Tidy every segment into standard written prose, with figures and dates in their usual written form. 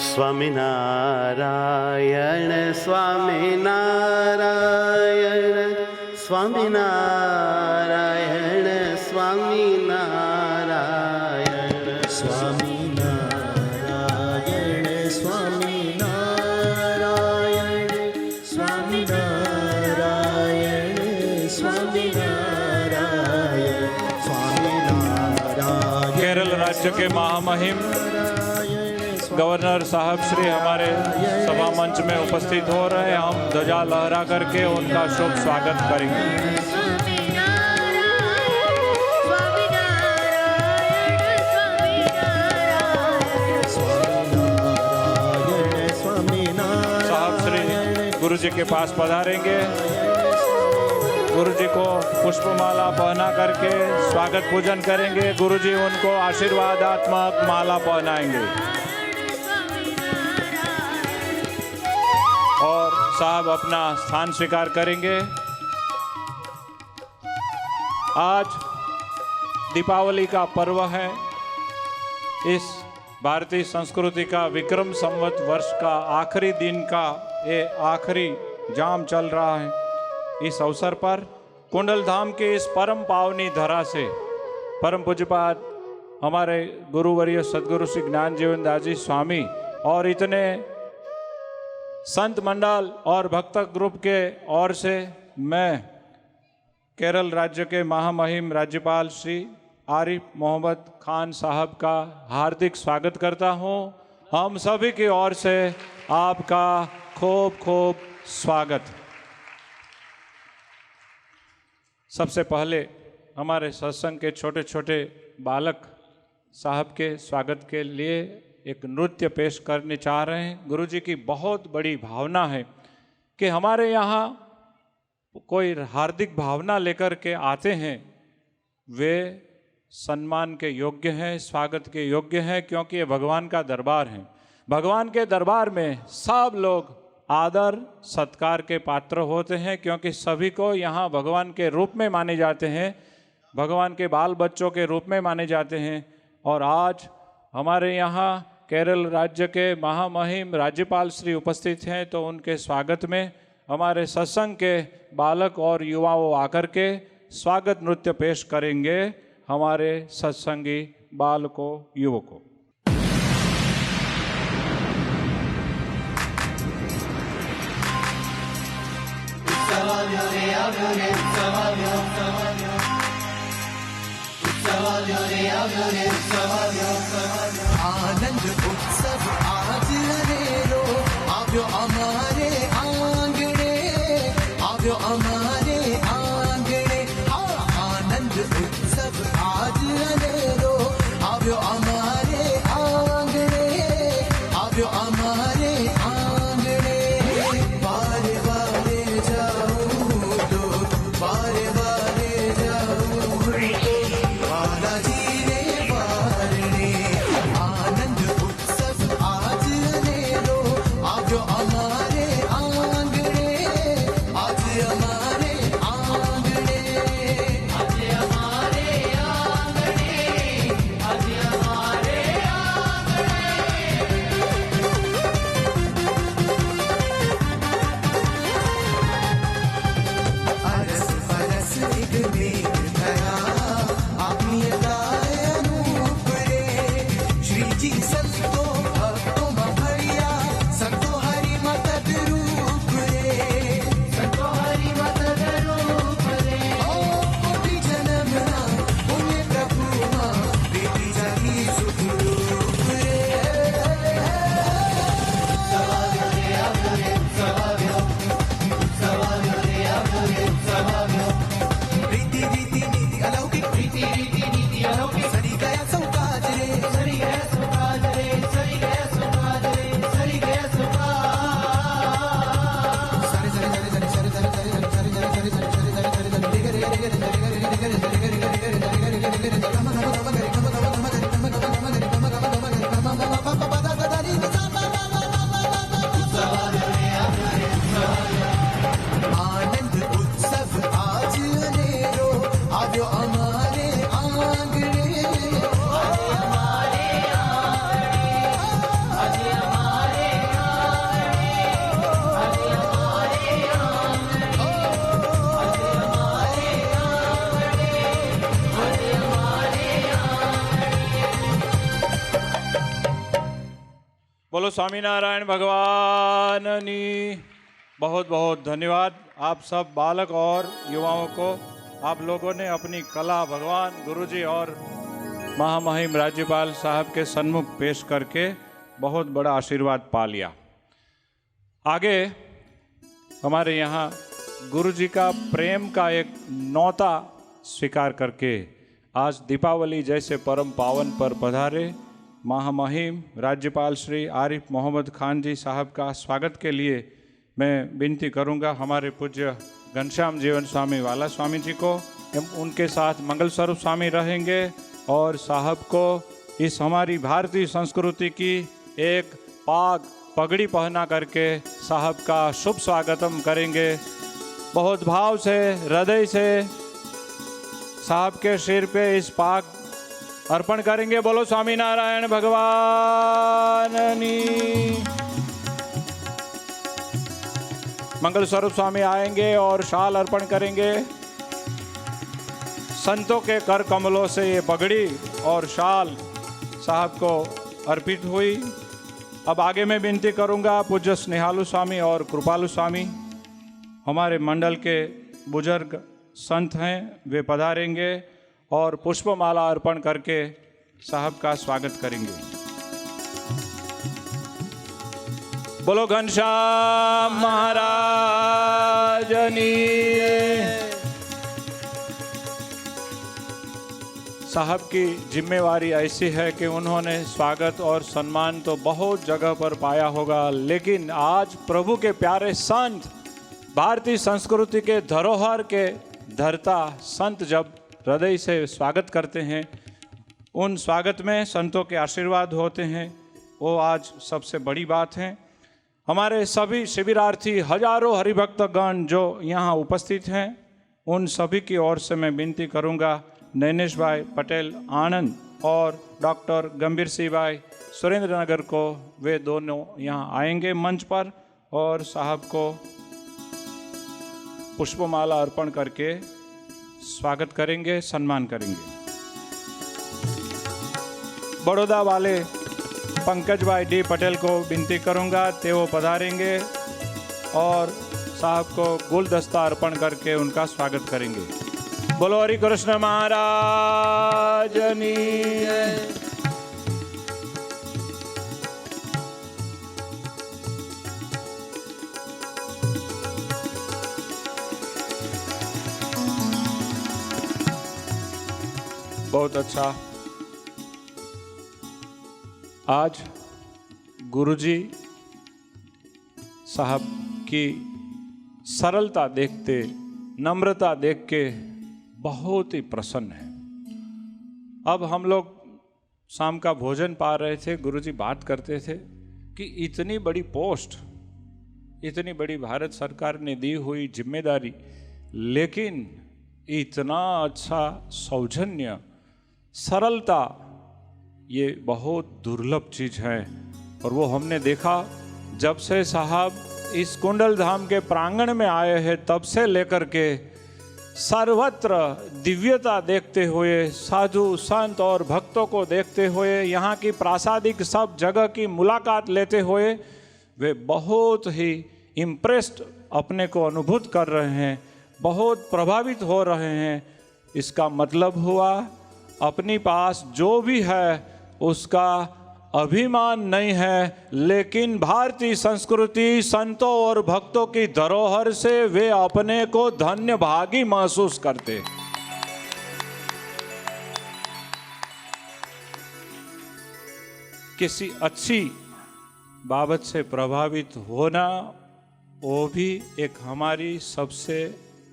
स्वामीनारायण स्वामीनारायण स्वामीनारायण स्वामीनारायण स्वामीनारायण स्वामीनारायण स्वामीनारायण स्वामीनारायण स्वामीनारायण। केरल राज्य के महामहिम गवर्नर साहब श्री हमारे सभा मंच में उपस्थित हो रहे हैं। हम ध्वजा लहरा करके उनका शुभ स्वागत करेंगे। साहब श्री गुरु जी के पास पधारेंगे। गुरु जी को पुष्पमाला पहना करके स्वागत पूजन करेंगे। गुरु जी उनको आशीर्वादात्मक माला पहनाएंगे और साहब अपना स्थान स्वीकार करेंगे। आज दीपावली का पर्व है। इस भारतीय संस्कृति का विक्रम संवत वर्ष का आखिरी दिन का ये आखिरी जाम चल रहा है। इस अवसर पर कुंडल धाम के इस परम पावनी धरा से परम पूज्यपाद हमारे गुरुवर्य सदगुरु श्री ज्ञान जीवन दास जी स्वामी और इतने संत मंडल और भक्त ग्रुप के ओर से मैं केरल राज्य के महामहिम राज्यपाल श्री आरिफ मोहम्मद खान साहब का हार्दिक स्वागत करता हूं। हम सभी की ओर से आपका खूब खूब स्वागत। सबसे पहले हमारे सत्संग के छोटे छोटे बालक साहब के स्वागत के लिए एक नृत्य पेश करने चाह रहे हैं। गुरु जी की बहुत बड़ी भावना है कि हमारे यहाँ कोई हार्दिक भावना लेकर के आते हैं, वे सम्मान के योग्य हैं, स्वागत के योग्य हैं, क्योंकि ये भगवान का दरबार है। भगवान के दरबार में सब लोग आदर सत्कार के पात्र होते हैं, क्योंकि सभी को यहाँ भगवान के रूप में माने जाते हैं, भगवान के बाल बच्चों के रूप में माने जाते हैं। और आज हमारे यहाँ केरल राज्य के महामहिम राज्यपाल श्री उपस्थित हैं, तो उनके स्वागत में हमारे सत्संग के बालक और युवाओं आकर के स्वागत नृत्य पेश करेंगे हमारे सत्संगी बालकों युवकों। आनंद उत्सव आज अनेरो आव्यो हमारे आंगणे, आव्यो हमारे आंगणे। आनंद उत्सव आज अनेरो आव्यो हमारे आंगणे, आव्यो हमारे आंगणे। बारे बारे जाऊं तो बारे बारे जाऊं बालाजी रे बारणे। आनंद उत्सव आज अनेरो आव्यो हमारे बोलो स्वामीनारायण भगवाननी। बहुत बहुत धन्यवाद आप सब बालक और युवाओं को। आप लोगों ने अपनी कला भगवान गुरुजी और महामहिम राज्यपाल साहब के सन्मुख पेश करके बहुत बड़ा आशीर्वाद पा लिया। आगे हमारे यहाँ गुरुजी का प्रेम का एक नौता स्वीकार करके आज दीपावली जैसे परम पावन पर पधारे महामहिम राज्यपाल श्री आरिफ मोहम्मद खान जी साहब का स्वागत के लिए मैं विनती करूंगा हमारे पूज्य घनश्याम जीवन स्वामी वाला स्वामी जी को। उनके साथ मंगल स्वरूप स्वामी रहेंगे और साहब को इस हमारी भारतीय संस्कृति की एक पाग पगड़ी पहना करके साहब का शुभ स्वागतम करेंगे। बहुत भाव से हृदय से साहब के सिर पे इस पाग अर्पण करेंगे। बोलो स्वामीनारायण भगवाननी। मंगल स्वरूप स्वामी आएंगे और शाल अर्पण करेंगे। संतों के कर कमलों से ये पगड़ी और शाल साहब को अर्पित हुई। अब आगे मैं विनती करूंगा पूज्य स्नेहालु स्वामी और कृपालु स्वामी हमारे मंडल के बुजुर्ग संत हैं, वे पधारेंगे और पुष्पमाला अर्पण करके साहब का स्वागत करेंगे। बोलो घनश्याम महाराजनी। साहब की जिम्मेवारी ऐसी है कि उन्होंने स्वागत और सम्मान तो बहुत जगह पर पाया होगा, लेकिन आज प्रभु के प्यारे संत भारतीय संस्कृति के धरोहर के धरता संत जब हृदय से स्वागत करते हैं, उन स्वागत में संतों के आशीर्वाद होते हैं, वो आज सबसे बड़ी बात है। हमारे सभी शिविरार्थी हजारों हरिभक्तगण जो यहाँ उपस्थित हैं, उन सभी की ओर से मैं विनती करूँगा नैनेश भाई पटेल आनंद और डॉक्टर गंभीर सिंह भाई सुरेंद्र नगर को, वे दोनों यहाँ आएंगे मंच पर और साहब को पुष्पमाला अर्पण करके स्वागत करेंगे, सम्मान करेंगे। बड़ौदा वाले पंकज भाई डी पटेल को विनती करूंगा, ते वो पधारेंगे और साहब को गुलदस्ता अर्पण करके उनका स्वागत करेंगे। बोलो हरि कृष्ण महाराजनी। बहुत अच्छा। आज गुरुजी साहब की सरलता देखते, नम्रता देख के बहुत ही प्रसन्न है। अब हम लोग शाम का भोजन पा रहे थे, गुरुजी बात करते थे कि इतनी बड़ी पोस्ट, इतनी बड़ी भारत सरकार ने दी हुई जिम्मेदारी, लेकिन इतना अच्छा सौजन्य, सरलता, ये बहुत दुर्लभ चीज़ है। और वो हमने देखा जब से साहब इस कुंडल धाम के प्रांगण में आए हैं, तब से लेकर के सर्वत्र दिव्यता देखते हुए, साधु संत और भक्तों को देखते हुए, यहाँ की प्रासादिक सब जगह की मुलाकात लेते हुए वे बहुत ही इम्प्रेस्ड अपने को अनुभूत कर रहे हैं, बहुत प्रभावित हो रहे हैं। इसका मतलब हुआ अपनी पास जो भी है उसका अभिमान नहीं है, लेकिन भारतीय संस्कृति, संतों और भक्तों की धरोहर से वे अपने को धन्य भागी महसूस करते। किसी अच्छी बाबत से प्रभावित होना, वो भी एक हमारी सबसे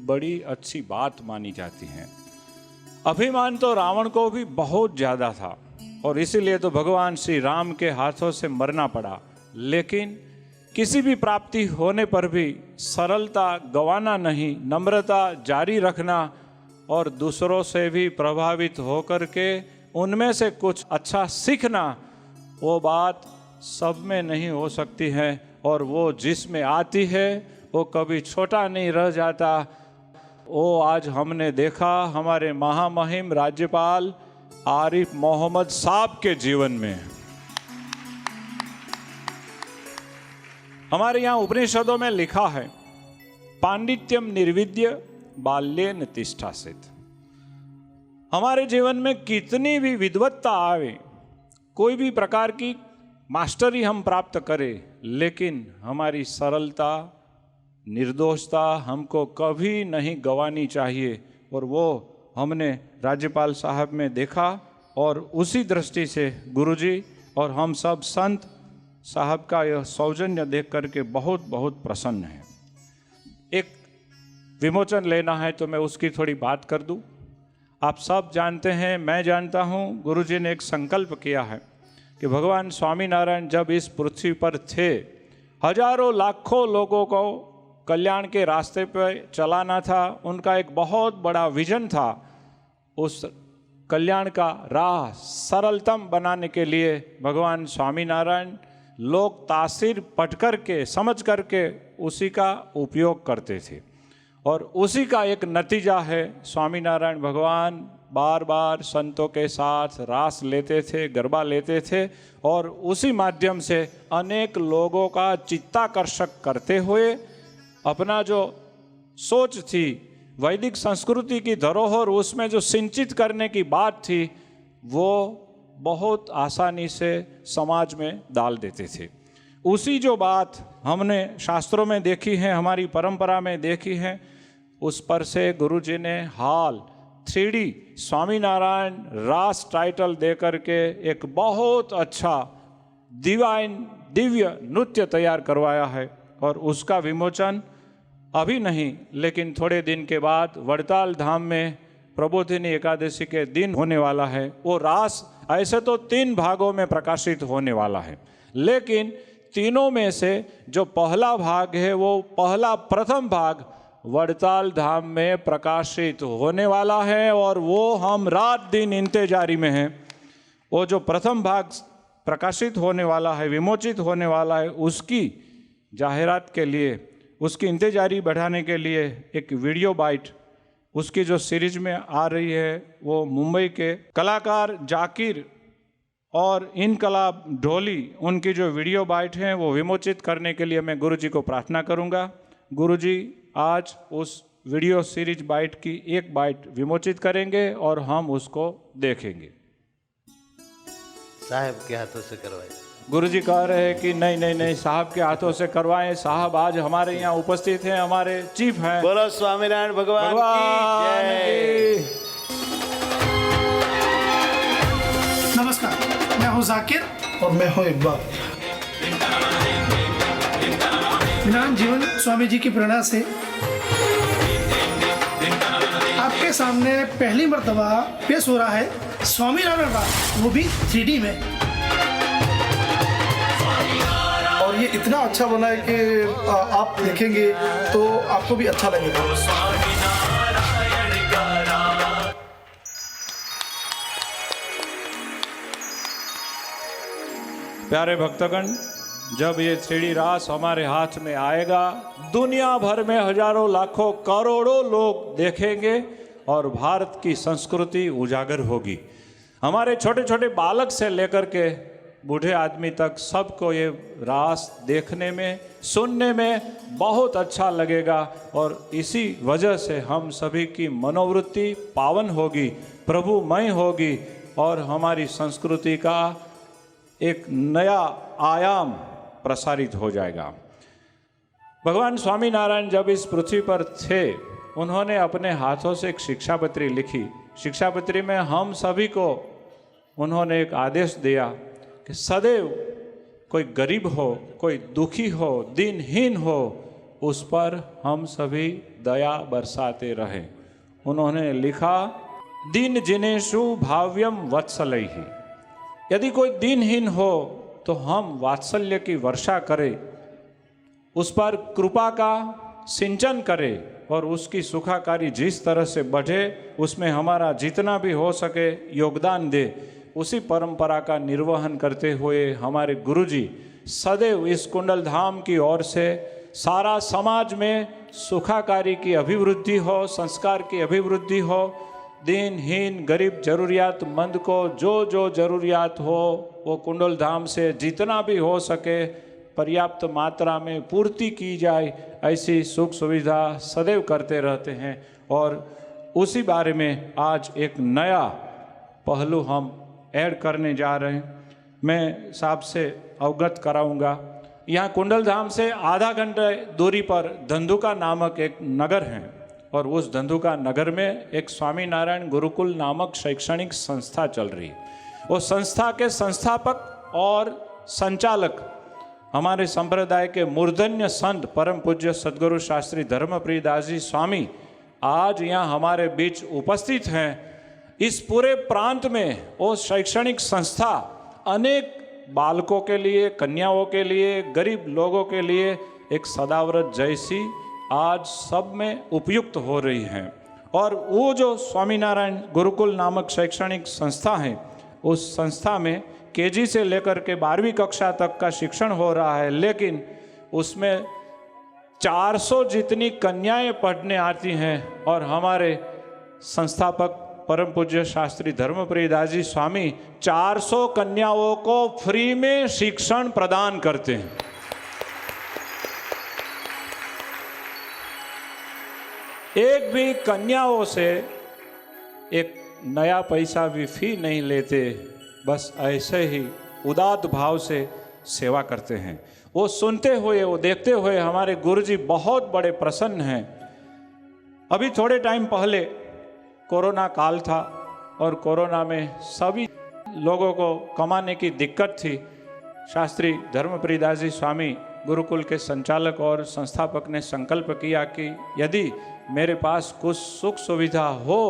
बड़ी अच्छी बात मानी जाती है। अभिमान तो रावण को भी बहुत ज़्यादा था और इसीलिए तो भगवान श्री राम के हाथों से मरना पड़ा। लेकिन किसी भी प्राप्ति होने पर भी सरलता गंवाना नहीं, नम्रता जारी रखना और दूसरों से भी प्रभावित होकर के उनमें से कुछ अच्छा सीखना, वो बात सब में नहीं हो सकती है। और वो जिसमें आती है वो कभी छोटा नहीं रह जाता। वो आज हमने देखा हमारे महामहिम राज्यपाल आरिफ मोहम्मद साहब के जीवन में। हमारे यहाँ उपनिषदों में लिखा है, पांडित्यम निर्विद्य बाल्येन तिष्ठासित। हमारे जीवन में कितनी भी विद्वत्ता आवे, कोई भी प्रकार की मास्टरी हम प्राप्त करें, लेकिन हमारी सरलता, निर्दोषता हमको कभी नहीं गंवानी चाहिए। और वो हमने राज्यपाल साहब में देखा, और उसी दृष्टि से गुरुजी और हम सब संत साहब का यह सौजन्य देख करके बहुत बहुत प्रसन्न है। एक विमोचन लेना है तो मैं उसकी थोड़ी बात कर दूं। आप सब जानते हैं, मैं जानता हूं, गुरुजी ने एक संकल्प किया है कि भगवान स्वामीनारायण जब इस पृथ्वी पर थे, हजारों लाखों लोगों को कल्याण के रास्ते पर चलाना था। उनका एक बहुत बड़ा विजन था। उस कल्याण का राह सरलतम बनाने के लिए भगवान स्वामीनारायण लोग तासीर पढ़ करके, समझ करके उसी का उपयोग करते थे। और उसी का एक नतीजा है, स्वामीनारायण भगवान बार बार संतों के साथ रास लेते थे, गरबा लेते थे, और उसी माध्यम से अनेक लोगों का चित्ताकर्षक करते हुए अपना जो सोच थी, वैदिक संस्कृति की धरोहर उसमें जो सिंचित करने की बात थी, वो बहुत आसानी से समाज में डाल देते थे। उसी जो बात हमने शास्त्रों में देखी है, हमारी परंपरा में देखी है, उस पर से गुरुजी ने हाल 3D स्वामीनारायण रास टाइटल दे करके एक बहुत अच्छा दिव्य नृत्य तैयार करवाया है। और उसका विमोचन अभी नहीं, लेकिन थोड़े दिन के बाद वड़ताल धाम में प्रबोधिनी एकादशी के दिन होने वाला है। वो रास ऐसे तो 3 भागों में प्रकाशित होने वाला है, लेकिन तीनों में से जो पहला भाग है, वो प्रथम भाग वड़ताल धाम में प्रकाशित होने वाला है, और वो हम रात दिन इंतजारी में हैं। वो जो प्रथम भाग प्रकाशित होने वाला है, विमोचित होने वाला है, उसकी जाहिरात के लिए, उसकी इंतजारी बढ़ाने के लिए एक वीडियो बाइट उसकी जो सीरीज में आ रही है, वो मुंबई के कलाकार जाकिर और इनकलाब ढोली, उनकी जो वीडियो बाइट हैं वो विमोचित करने के लिए मैं गुरुजी को प्रार्थना करूंगा। गुरुजी आज उस वीडियो सीरीज बाइट की एक बाइट विमोचित करेंगे और हम उसको देखेंगे। साहब के हाथों से करवाए। गुरुजी कह रहे हैं कि नहीं, साहब के हाथों से करवाएं। साहब आज हमारे यहाँ उपस्थित हैं, हमारे चीफ हैं। बोलो स्वामीनारायण भगवान की जय। नमस्कार, मैं हूं जाकिर और मैं हूं इकबाल। नाम जीवन स्वामी जी की प्रेरणा से आपके सामने पहली मर्तबा पेश हो रहा है स्वामीनारायण रास, वो भी 3D में। और ये इतना अच्छा बना है कि आप देखेंगे तो आपको भी अच्छा लगेगा। प्यारे भक्तगण, जब ये 3D रास हमारे हाथ में आएगा, दुनिया भर में हजारों लाखों करोड़ों लोग देखेंगे और भारत की संस्कृति उजागर होगी। हमारे छोटे छोटे बालक से लेकर के बूढ़े आदमी तक सबको ये रास देखने में, सुनने में बहुत अच्छा लगेगा। और इसी वजह से हम सभी की मनोवृत्ति पावन होगी, प्रभुमय होगी, और हमारी संस्कृति का एक नया आयाम प्रसारित हो जाएगा। भगवान स्वामीनारायण जब इस पृथ्वी पर थे, उन्होंने अपने हाथों से एक शिक्षापत्री लिखी। शिक्षापत्री में हम सभी को उन्होंने एक आदेश दिया कि सदैव कोई गरीब हो, कोई दुखी हो, दीनहीन हो, उस पर हम सभी दया बरसाते रहें। उन्होंने लिखा, दीन जिनेषु भाव्यम वत्सलैहि। यदि कोई दीनहीन हो तो हम वात्सल्य की वर्षा करें, उस पर कृपा का सिंचन करें और उसकी सुखाकारी जिस तरह से बढ़े, उसमें हमारा जितना भी हो सके योगदान दे। उसी परंपरा का निर्वहन करते हुए हमारे गुरुजी सदैव इस कुंडल धाम की ओर से सारा समाज में सुखाकारी की अभिवृद्धि हो, संस्कार की अभिवृद्धि हो, दीनहीन गरीब जरूरियातमंद को जो जो जरूरियात हो वो कुंडल धाम से जितना भी हो सके पर्याप्त मात्रा में पूर्ति की जाए, ऐसी सुख सुविधा सदैव करते रहते हैं। और उसी बारे में आज एक नया पहलू हम ऐड करने जा रहे हैं। मैं साहब से अवगत कराऊंगा। यहाँ कुंडल धाम से आधा घंटे दूरी पर धंधुका नामक एक नगर है और उस धंधुका नगर में एक स्वामी नारायण गुरुकुल नामक शैक्षणिक संस्था चल रही है। उस संस्था के संस्थापक और संचालक हमारे संप्रदाय के मूर्धन्य संत परम पूज्य सद्गुरु शास्त्री धर्मप्रिय दास जी स्वामी आज यहाँ हमारे बीच उपस्थित हैं। इस पूरे प्रांत में वो शैक्षणिक संस्था अनेक बालकों के लिए, कन्याओं के लिए, गरीब लोगों के लिए एक सदाव्रत जैसी आज सब में उपयुक्त हो रही है। और वो जो स्वामीनारायण गुरुकुल नामक शैक्षणिक संस्था है, उस संस्था में केजी से लेकर के 12वीं कक्षा तक का शिक्षण हो रहा है, लेकिन उसमें 400 जितनी कन्याएं पढ़ने आती हैं और हमारे संस्थापक परम पूज्य शास्त्री धर्मप्रिय दास जी स्वामी 400 कन्याओं को फ्री में शिक्षण प्रदान करते हैं। एक भी कन्याओं से एक नया पैसा भी फी नहीं लेते, बस ऐसे ही उदात्त भाव से सेवा करते हैं। वो सुनते हुए, वो देखते हुए हमारे गुरुजी बहुत बड़े प्रसन्न हैं। अभी थोड़े टाइम पहले कोरोना काल था और कोरोना में सभी लोगों को कमाने की दिक्कत थी। शास्त्री धर्मप्रिय दास जी स्वामी गुरुकुल के संचालक और संस्थापक ने संकल्प किया कि यदि मेरे पास कुछ सुख सुविधा हो,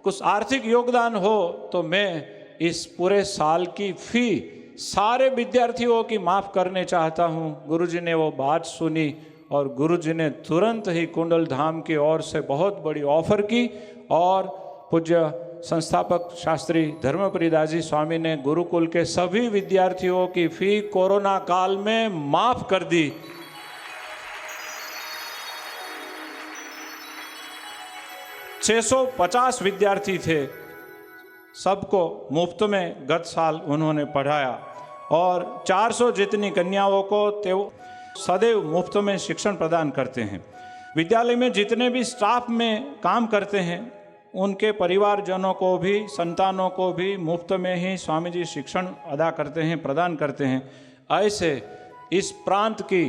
कुछ आर्थिक योगदान हो, तो मैं इस पूरे साल की फी सारे विद्यार्थियों की माफ़ करने चाहता हूँ। गुरुजी ने वो बात सुनी और गुरुजी ने तुरंत ही कुंडल धाम की ओर से बहुत बड़ी ऑफर की और पूज्य संस्थापक शास्त्री धर्मप्रिय दास जी स्वामी ने गुरुकुल के सभी विद्यार्थियों की फी कोरोना काल में माफ़ कर दी। $650 विद्यार्थी थे, सबको मुफ्त में गत साल उन्होंने पढ़ाया और 400 जितनी कन्याओं को ते सदैव मुफ्त में शिक्षण प्रदान करते हैं। विद्यालय में जितने भी स्टाफ में काम करते हैं उनके परिवारजनों को भी, संतानों को भी मुफ्त में ही स्वामी जी शिक्षण अदा करते हैं, प्रदान करते हैं। ऐसे इस प्रांत की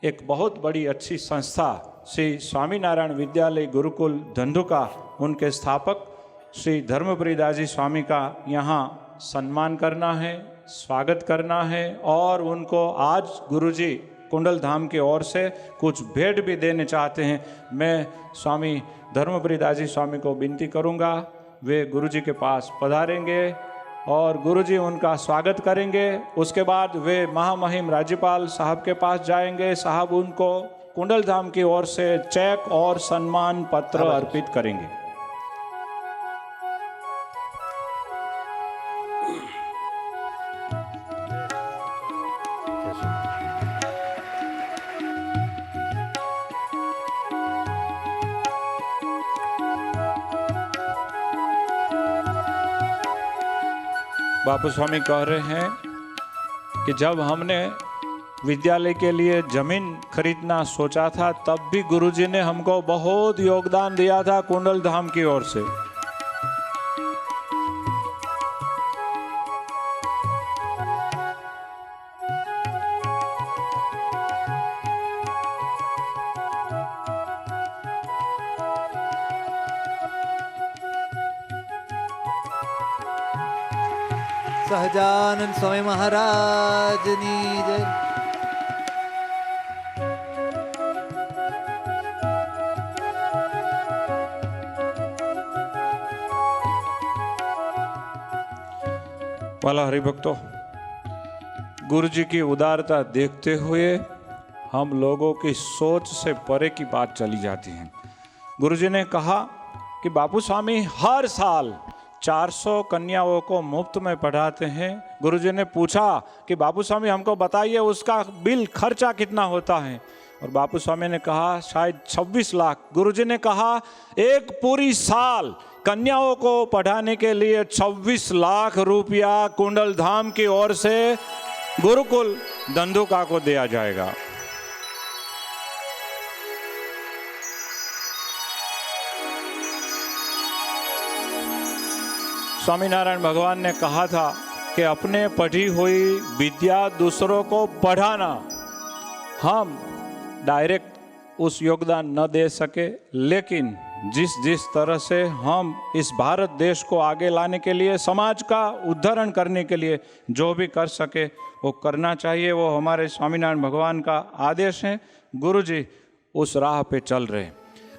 एक बहुत बड़ी अच्छी संस्था श्री स्वामीनारायण विद्यालय गुरुकुल धंधुका, उनके स्थापक श्री धर्मप्रिय दास जी स्वामी का यहाँ सम्मान करना है, स्वागत करना है और उनको आज गुरुजी कुंडल धाम की ओर से कुछ भेंट भी देने चाहते हैं। मैं स्वामी धर्मप्रिय दास जी स्वामी को विनती करूँगा, वे गुरुजी के पास पधारेंगे और गुरुजी उनका स्वागत करेंगे। उसके बाद वे महामहिम राज्यपाल साहब के पास जाएंगे। साहब उनको कुंडल धाम की ओर से चेक और सम्मान पत्र अर्पित करेंगे। बापू स्वामी कह रहे हैं कि जब हमने विद्यालय के लिए जमीन खरीदना सोचा था तब भी गुरुजी ने हमको बहुत योगदान दिया था कुंडल धाम की ओर से। सहजानंद स्वामी महाराजनी जय। वाला हरिभक्तों, गुरुजी की उदारता देखते हुए हम लोगों की सोच से परे की बात चली जाती है। गुरुजी ने कहा कि बापू स्वामी हर साल 400 कन्याओं को मुफ्त में पढ़ाते हैं। गुरुजी ने पूछा कि बापू स्वामी हमको बताइए उसका बिल खर्चा कितना होता है, और बापू स्वामी ने कहा शायद 26 लाख। गुरुजी ने कहा एक पूरी साल कन्याओं को पढ़ाने के लिए 26 लाख रुपया कुंडल धाम की ओर से गुरुकुल धंधुका को दिया जाएगा। स्वामीनारायण भगवान ने कहा था कि अपने पढ़ी हुई विद्या दूसरों को पढ़ाना। हम डायरेक्ट उस योगदान न दे सके, लेकिन जिस तरह से हम इस भारत देश को आगे लाने के लिए, समाज का उद्धारण करने के लिए जो भी कर सके वो करना चाहिए। वो हमारे स्वामीनारायण भगवान का आदेश है। गुरु जी उस राह पे चल रहे।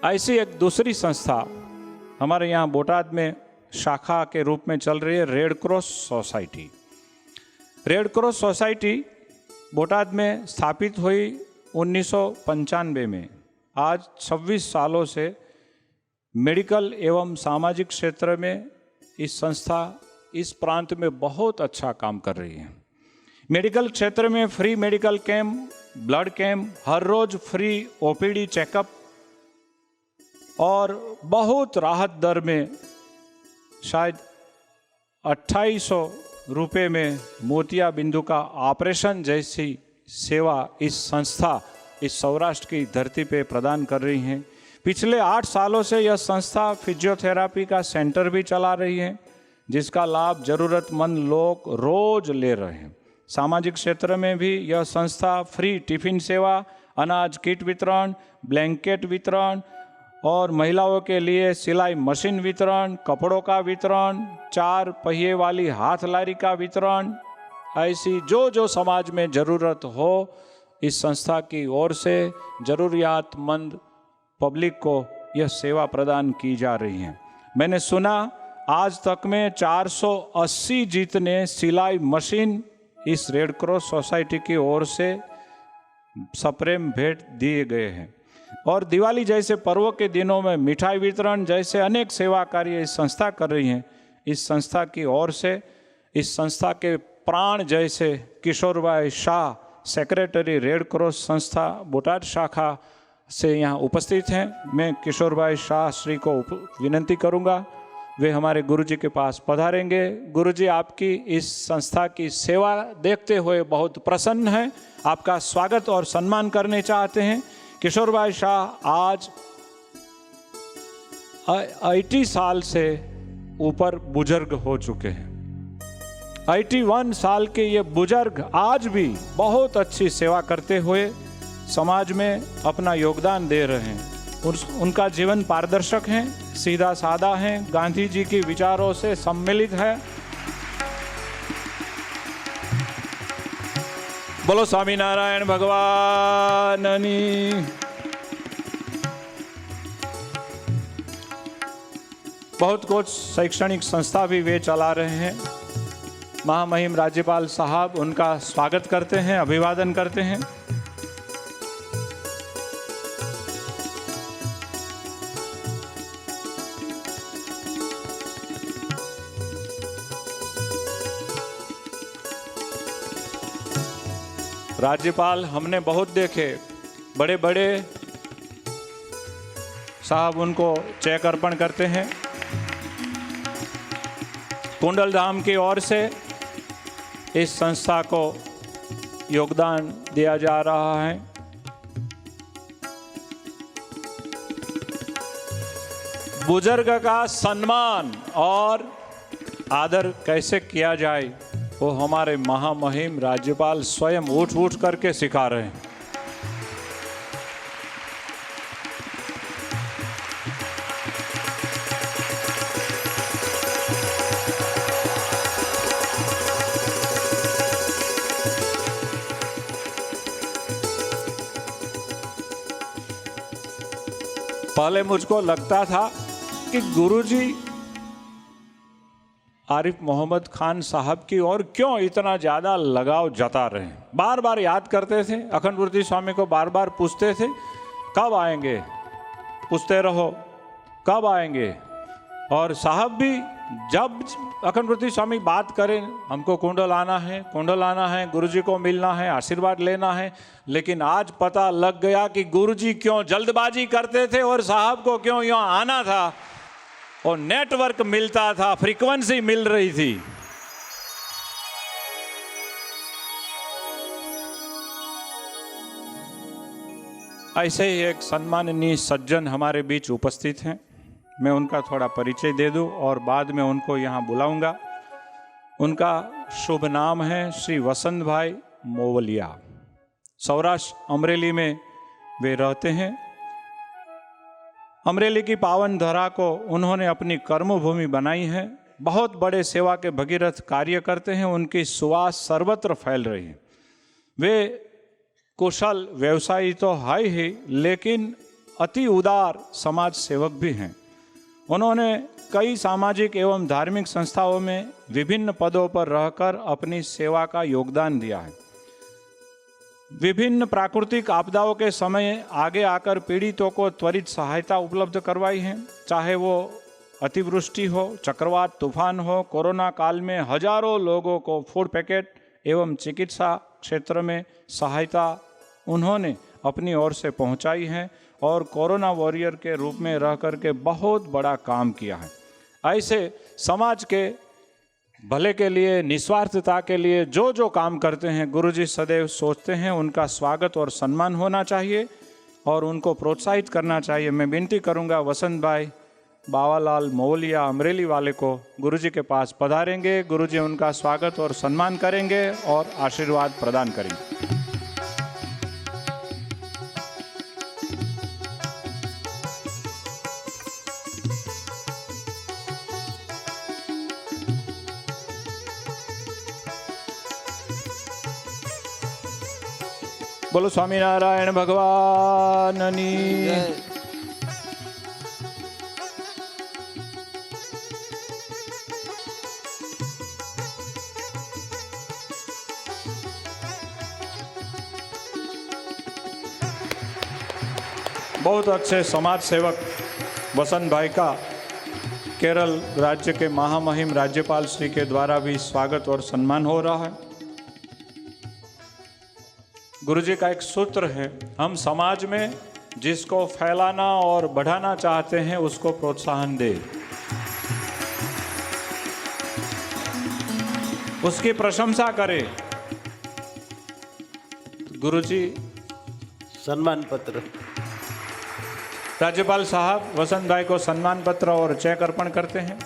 ऐसी एक दूसरी संस्था हमारे यहाँ बोटाद में शाखा के रूप में चल रही है, red cross society. Red cross society Botad में स्थापित हुई 1995 में। आज 26 सालों से मेडिकल एवं सामाजिक क्षेत्र में इस संस्था इस प्रांत में बहुत अच्छा काम कर रही है। मेडिकल क्षेत्र में free medical camp, blood camp, हर रोज फ्री ओपीडी चेकअप और बहुत राहत दर में शायद 2800 रुपये में मोतिया बिंदु का ऑपरेशन जैसी सेवा इस संस्था इस सौराष्ट्र की धरती पे प्रदान कर रही हैं। पिछले 8 सालों से यह संस्था फिजियोथेरापी का सेंटर भी चला रही है, जिसका लाभ जरूरतमंद लोग रोज ले रहे हैं। सामाजिक क्षेत्र में भी यह संस्था फ्री टिफिन सेवा, अनाज किट वितरण, ब्लैंकेट वितरण और महिलाओं के लिए सिलाई मशीन वितरण, कपड़ों का वितरण, 4 पहिए वाली हाथ लारी का वितरण, ऐसी जो समाज में ज़रूरत हो इस संस्था की ओर से ज़रूरियातमंद पब्लिक को यह सेवा प्रदान की जा रही है। मैंने सुना आज तक में 480 जितने सिलाई मशीन इस रेड क्रॉस सोसाइटी की ओर से सप्रेम भेंट दिए गए हैं। और दिवाली जैसे पर्व के दिनों में मिठाई वितरण जैसे अनेक सेवा कार्य इस संस्था कर रही हैं। इस संस्था की ओर से इस संस्था के प्राण जैसे किशोर भाई शाह, सेक्रेटरी रेड क्रॉस संस्था बोटाद शाखा से यहाँ उपस्थित हैं। मैं किशोर भाई शाह श्री को विनंती करूँगा, वे हमारे गुरुजी के पास पधारेंगे। गुरुजी आपकी इस संस्था की सेवा देखते हुए बहुत प्रसन्न हैं, आपका स्वागत और सम्मान करने चाहते हैं। किशोर भाई शाह आज 80 साल से ऊपर बुजुर्ग हो चुके हैं। 81 साल के ये बुजुर्ग आज भी बहुत अच्छी सेवा करते हुए समाज में अपना योगदान दे रहे हैं। उनका जीवन पारदर्शक है, सीधा साधा है, गांधी जी की विचारों से सम्मिलित है। बोलो स्वामीनारायण भगवान की। बहुत कुछ शैक्षणिक संस्था भी वे चला रहे हैं। महामहिम राज्यपाल साहब उनका स्वागत करते हैं, अभिवादन करते हैं। राज्यपाल हमने बहुत देखे, बड़े बड़े साहब उनको चेक अर्पण करते हैं। कुंडल धाम की ओर से इस संस्था को योगदान दिया जा रहा है। बुजुर्ग का सम्मान और आदर कैसे किया जाए वो हमारे महामहिम राज्यपाल स्वयं उठ करके सिखा रहे हैं। पहले मुझको लगता था कि गुरुजी आरिफ मोहम्मद खान साहब की ओर क्यों इतना ज़्यादा लगाव जता रहे हैं। बार बार याद करते थे, अखंड कीर्ति स्वामी को बार बार पूछते थे कब आएंगे, पूछते रहो कब आएंगे। और साहब भी जब अखंड कीर्ति स्वामी बात करें हमको कुंडल आना है, गुरुजी को मिलना है, आशीर्वाद लेना है। लेकिन आज पता लग गया कि गुरुजी क्यों जल्दबाजी करते थे और साहब को क्यों यहाँ आना था। और नेटवर्क मिलता था, फ्रीक्वेंसी मिल रही थी। ऐसे ही एक सम्माननीय सज्जन हमारे बीच उपस्थित हैं। मैं उनका थोड़ा परिचय दे दूं और बाद में उनको यहाँ बुलाऊंगा। उनका शुभ नाम है श्री वसंत भाई मोवलिया। सौराष्ट्र अमरेली में वे रहते हैं। अमरेली की पावन धरा को उन्होंने अपनी कर्मभूमि बनाई है। बहुत बड़े सेवा के भगीरथ कार्य करते हैं। उनकी सुवास सर्वत्र फैल रही है। वे कुशल व्यवसायी तो है ही, लेकिन अति उदार समाज सेवक भी हैं। उन्होंने कई सामाजिक एवं धार्मिक संस्थाओं में विभिन्न पदों पर रहकर अपनी सेवा का योगदान दिया है। विभिन्न प्राकृतिक आपदाओं के समय आगे आकर पीड़ितों को त्वरित सहायता उपलब्ध करवाई है। चाहे वो अतिवृष्टि हो, चक्रवात तूफान हो, कोरोना काल में हजारों लोगों को फूड पैकेट एवं चिकित्सा क्षेत्र में सहायता उन्होंने अपनी ओर से पहुंचाई है और कोरोना वॉरियर के रूप में रह कर के बहुत बड़ा काम किया है। ऐसे समाज के भले के लिए, निस्वार्थता के लिए जो जो काम करते हैं, गुरुजी सदैव सोचते हैं उनका स्वागत और सम्मान होना चाहिए और उनको प्रोत्साहित करना चाहिए। मैं विनती करूंगा वसंत भाई बावालाल मोवलिया अमरेली वाले को गुरुजी के पास पधारेंगे। गुरुजी उनका स्वागत और सम्मान करेंगे और आशीर्वाद प्रदान करेंगे। बोलो स्वामीनारायण भगवाननी जय। बहुत अच्छे समाज सेवक वसंत भाई का केरल राज्य के महामहिम राज्यपाल श्री के द्वारा भी स्वागत और सम्मान हो रहा है। गुरुजी का एक सूत्र है, हम समाज में जिसको फैलाना और बढ़ाना चाहते हैं उसको प्रोत्साहन दे, उसकी प्रशंसा करे। गुरुजी सम्मान पत्र। राज्यपाल साहब वसंत भाई को सम्मान पत्र और चेक अर्पण करते हैं।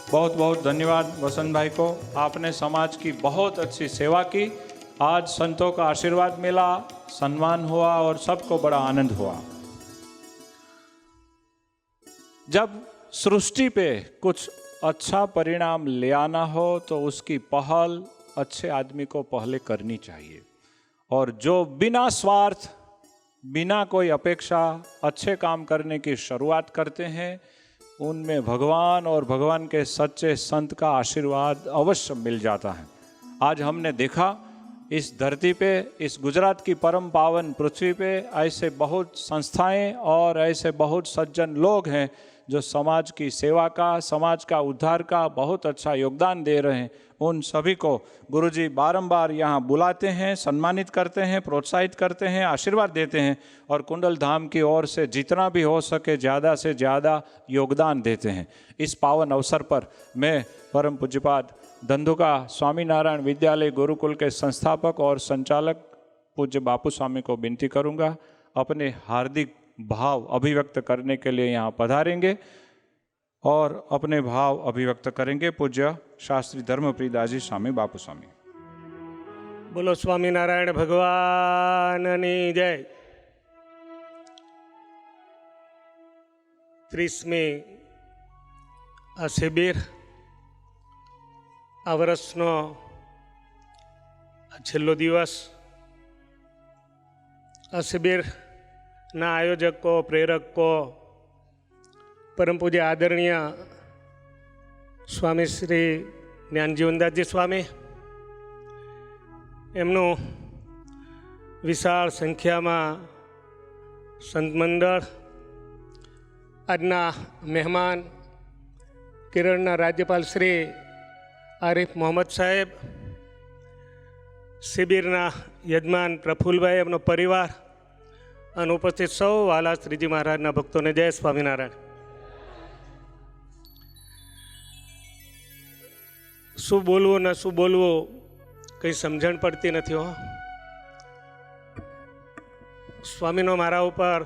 बहुत बहुत धन्यवाद वसंत भाई को, आपने समाज की बहुत अच्छी सेवा की। आज संतों का आशीर्वाद मिला, सम्मान हुआ और सबको बड़ा आनंद हुआ। जब सृष्टि पे कुछ अच्छा परिणाम ले आना हो तो उसकी पहल अच्छे आदमी को पहले करनी चाहिए, और जो बिना स्वार्थ, बिना कोई अपेक्षा अच्छे काम करने की शुरुआत करते हैं उनमें भगवान और भगवान के सच्चे संत का आशीर्वाद अवश्य मिल जाता है। आज हमने देखा इस धरती पे, इस गुजरात की परम पावन पृथ्वी पे ऐसे बहुत संस्थाएं और ऐसे बहुत सज्जन लोग हैं जो समाज की सेवा का, समाज का उद्धार का बहुत अच्छा योगदान दे रहे हैं। उन सभी को गुरुजी बारंबार यहाँ बुलाते हैं, सम्मानित करते हैं, प्रोत्साहित करते हैं, आशीर्वाद देते हैं और कुंडल धाम की ओर से जितना भी हो सके ज़्यादा से ज़्यादा योगदान देते हैं। इस पावन अवसर पर मैं परम पूज्यपाद धंधुका स्वामीनारायण विद्यालय गुरुकुल के संस्थापक और संचालक पूज्य बापू स्वामी को विनती करूँगा, अपने हार्दिक भाव अभिव्यक्त करने के लिए यहाँ पधारेंगे और अपने भाव अभिव्यक्त करेंगे। पूज्य शास्त्री धर्मप्रिय दाजी स्वामी बापू स्वामी। बोलो स्वामीनारायण भगवाननी जय। 30મી આ શિબિર, આ વર્ષનો છેલ્લો દિવસ, આ શિબિરના આયોજકો, પ્રેરકો, પરમ પૂજ્ય આદરણીય સ્વામી શ્રી જ્ઞાનજીવનદાસજી સ્વામી, એમનું વિશાળ સંખ્યામાં સંત મંડળ, આજના મહેમાન કેરળના રાજ્યપાલ શ્રી આરિફ મોહમ્મદ સાહેબ, શિબિરના યજમાન પ્રફુલભાઈ, એમનો પરિવાર અને ઉપસ્થિત સૌ વાલા શ્રીજી મહારાજના ભક્તોને જય સ્વામિનારાયણ। શું બોલવું ને શું બોલવું કંઈ સમજણ પડતી નથી હો. સ્વામીનો મારા ઉપર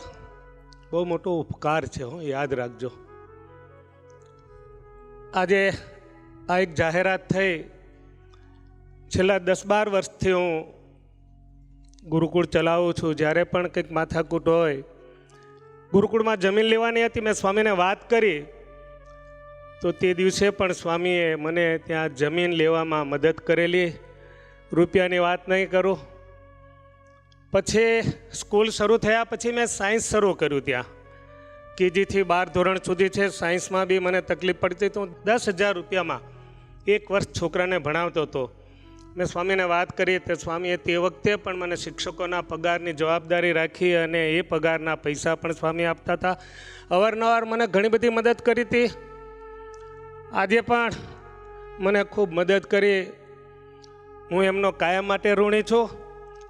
બહુ મોટો ઉપકાર છે હો, યાદ રાખજો. આજે આ એક જાહેરાત થઈ. છેલ્લા 10-12 વર્ષથી હું ગુરુકુળ ચલાવું છું. જ્યારે પણ કંઈક માથાકૂટ હોય, ગુરુકુળમાં જમીન લેવાની હતી, મેં સ્વામીને વાત કરી તો તે દિવસે પણ સ્વામીએ મને ત્યાં જમીન લેવામાં મદદ કરેલી. રૂપિયાની વાત નહીં કરું. પછી સ્કૂલ શરૂ થયા પછી મેં સાયન્સ શરૂ કર્યું. ત્યાં KG થી 12 ધોરણ સુધી છે. સાયન્સમાં બી મને તકલીફ પડતી તો 10,000 રૂપિયામાં 1 વર્ષ છોકરાને ભણાવતો હતો. મેં સ્વામીને વાત કરી તો સ્વામીએ તે વખતે પણ મને શિક્ષકોના પગારની જવાબદારી રાખી અને એ પગારના પૈસા પણ સ્વામી આપતા હતા. અવારનવાર મને ઘણી બધી મદદ કરી હતી. આજે પણ મને ખૂબ મદદ કરી. હું એમનો કાયમ માટે ઋણી છું.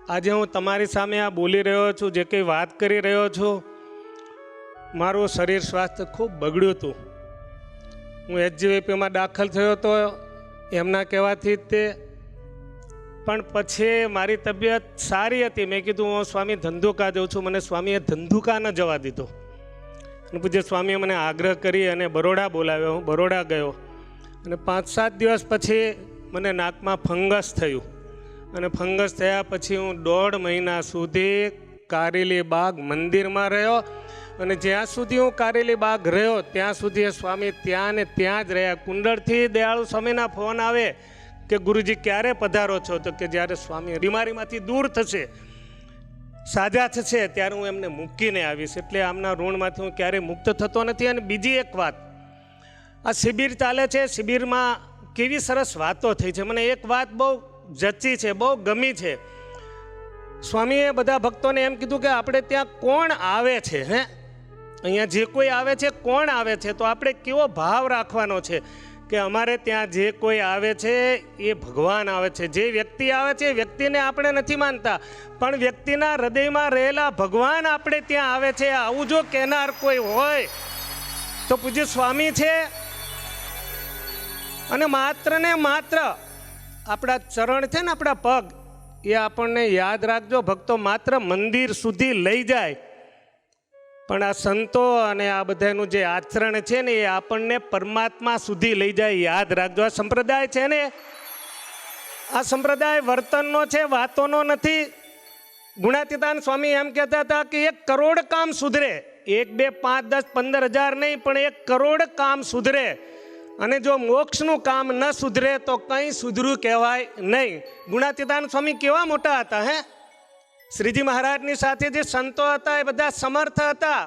આજે હું તમારી સામે આ બોલી રહ્યો છું, જે કંઈ વાત કરી રહ્યો છું. મારું શરીર સ્વાસ્થ્ય ખૂબ બગડ્યું હતું. હું HGVPમાં દાખલ થયો હતો એમના કહેવાથી તે, પણ પછી મારી તબિયત સારી હતી. મેં કીધું હું સ્વામી ધંધુકા જાઉં છું. મને સ્વામીએ ધંધુકા ન જવા દીધો. અને પૂજ્ય સ્વામીએ મને આગ્રહ કરી અને બરોડા બોલાવ્યો. હું બરોડા ગયો અને 5-7 દિવસ પછી મને નાકમાં ફંગસ થયું. અને ફંગસ થયા પછી હું 1.5 મહિના સુધી કારેલી બાગ મંદિરમાં રહ્યો. અને જ્યાં સુધી હું કારેલી બાગ રહ્યો ત્યાં સુધી સ્વામી ત્યાં ને ત્યાં જ રહ્યા. કુંડળથી દયાળુ સ્વામીના ફોન આવે કે ગુરુજી ક્યારે પધારો છો? તો કે જ્યારે સ્વામી બીમારીમાંથી દૂર થશે, સાજા થશે ત્યારે હું એમને મૂકીને આવીશ. એટલે આમના ઋણમાંથી હું ક્યારેય મુક્ત થતો નથી. અને બીજી એક વાત, આ શિબિર ચાલે છે. શિબિરમાં કેવી સરસ વાતો થઈ છે. મને એક વાત બહુ જચી છે, બહુ ગમી છે. સ્વામીએ બધા ભક્તોને એમ કીધું કે આપણે ત્યાં કોણ આવે છે, હે અહીંયા જે કોઈ આવે છે કોણ આવે છે, તો આપણે કેવો ભાવ રાખવાનો છે કે અમારે ત્યાં જે કોઈ આવે છે એ ભગવાન આવે છે. જે વ્યક્તિ આવે છે વ્યક્તિને આપણે નથી માનતા, પણ વ્યક્તિના હૃદયમાં રહેલા ભગવાન આપણે ત્યાં આવે છે. આવું જો કહેનાર કોઈ હોય તો પૂજ્ય સ્વામી છે. અને માત્ર ને માત્ર આપણા ચરણ છે ને, આપણા પગ, એ આપણને યાદ રાખજો ભક્તો, માત્ર મંદિર સુધી લઈ જાય, પણ આ સંતો અને આ બધાનું જે આચરણ છે ને એ આપણને પરમાત્મા સુધી લઈ જાય. યાદ રાખજો. આ સંપ્રદાય છે ને, આ સંપ્રદાય વર્તનનો છે, વાતોનો નથી. ગુણાતીતાન સ્વામી એમ કહેતા હતા કે 1 કરોડ કામ સુધરે, 1, 2, 5, 10, 15,000 નહીં, પણ 1 કરોડ કામ સુધરે. અને જો મોક્ષનું કામ ન સુધરે તો કંઈ સુધર્યું કહેવાય નહીં. ગુણાતીતાન સ્વામી કેવા મોટા હતા, હે! શ્રીજી મહારાજની સાથે જે સંતો હતા એ બધા સમર્થ હતા,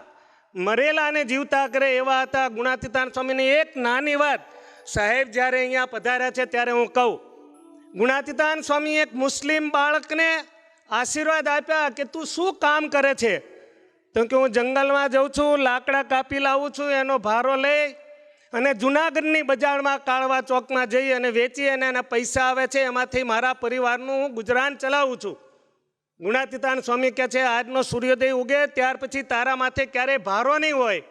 મરેલાને જીવતા કરે એવા હતા. ગુણાતીતાન સ્વામીની એક નાની વાત, સાહેબ જ્યારે અહીંયા પધાર્યા છે ત્યારે હું કહું, ગુણાતીતાન સ્વામી એક મુસ્લિમ બાળકને આશીર્વાદ આપ્યા કે તું શું કામ કરે છે? તો કે હું જંગલમાં જાઉં છું, લાકડા કાપી લાવું છું, એનો ભારો લઈ અને જુનાગઢની બજારમાં કાળવા ચોકમાં જઈ અને વેચી અને એના પૈસા આવે છે, એમાંથી મારા પરિવારનું હું ગુજરાન ચલાવું છું. ગુણાતીતાન સ્વામી કહે છે આજનો સૂર્યોદય ઉગે ત્યાર પછી તારા માથે ક્યારેય ભારો નહીં હોય.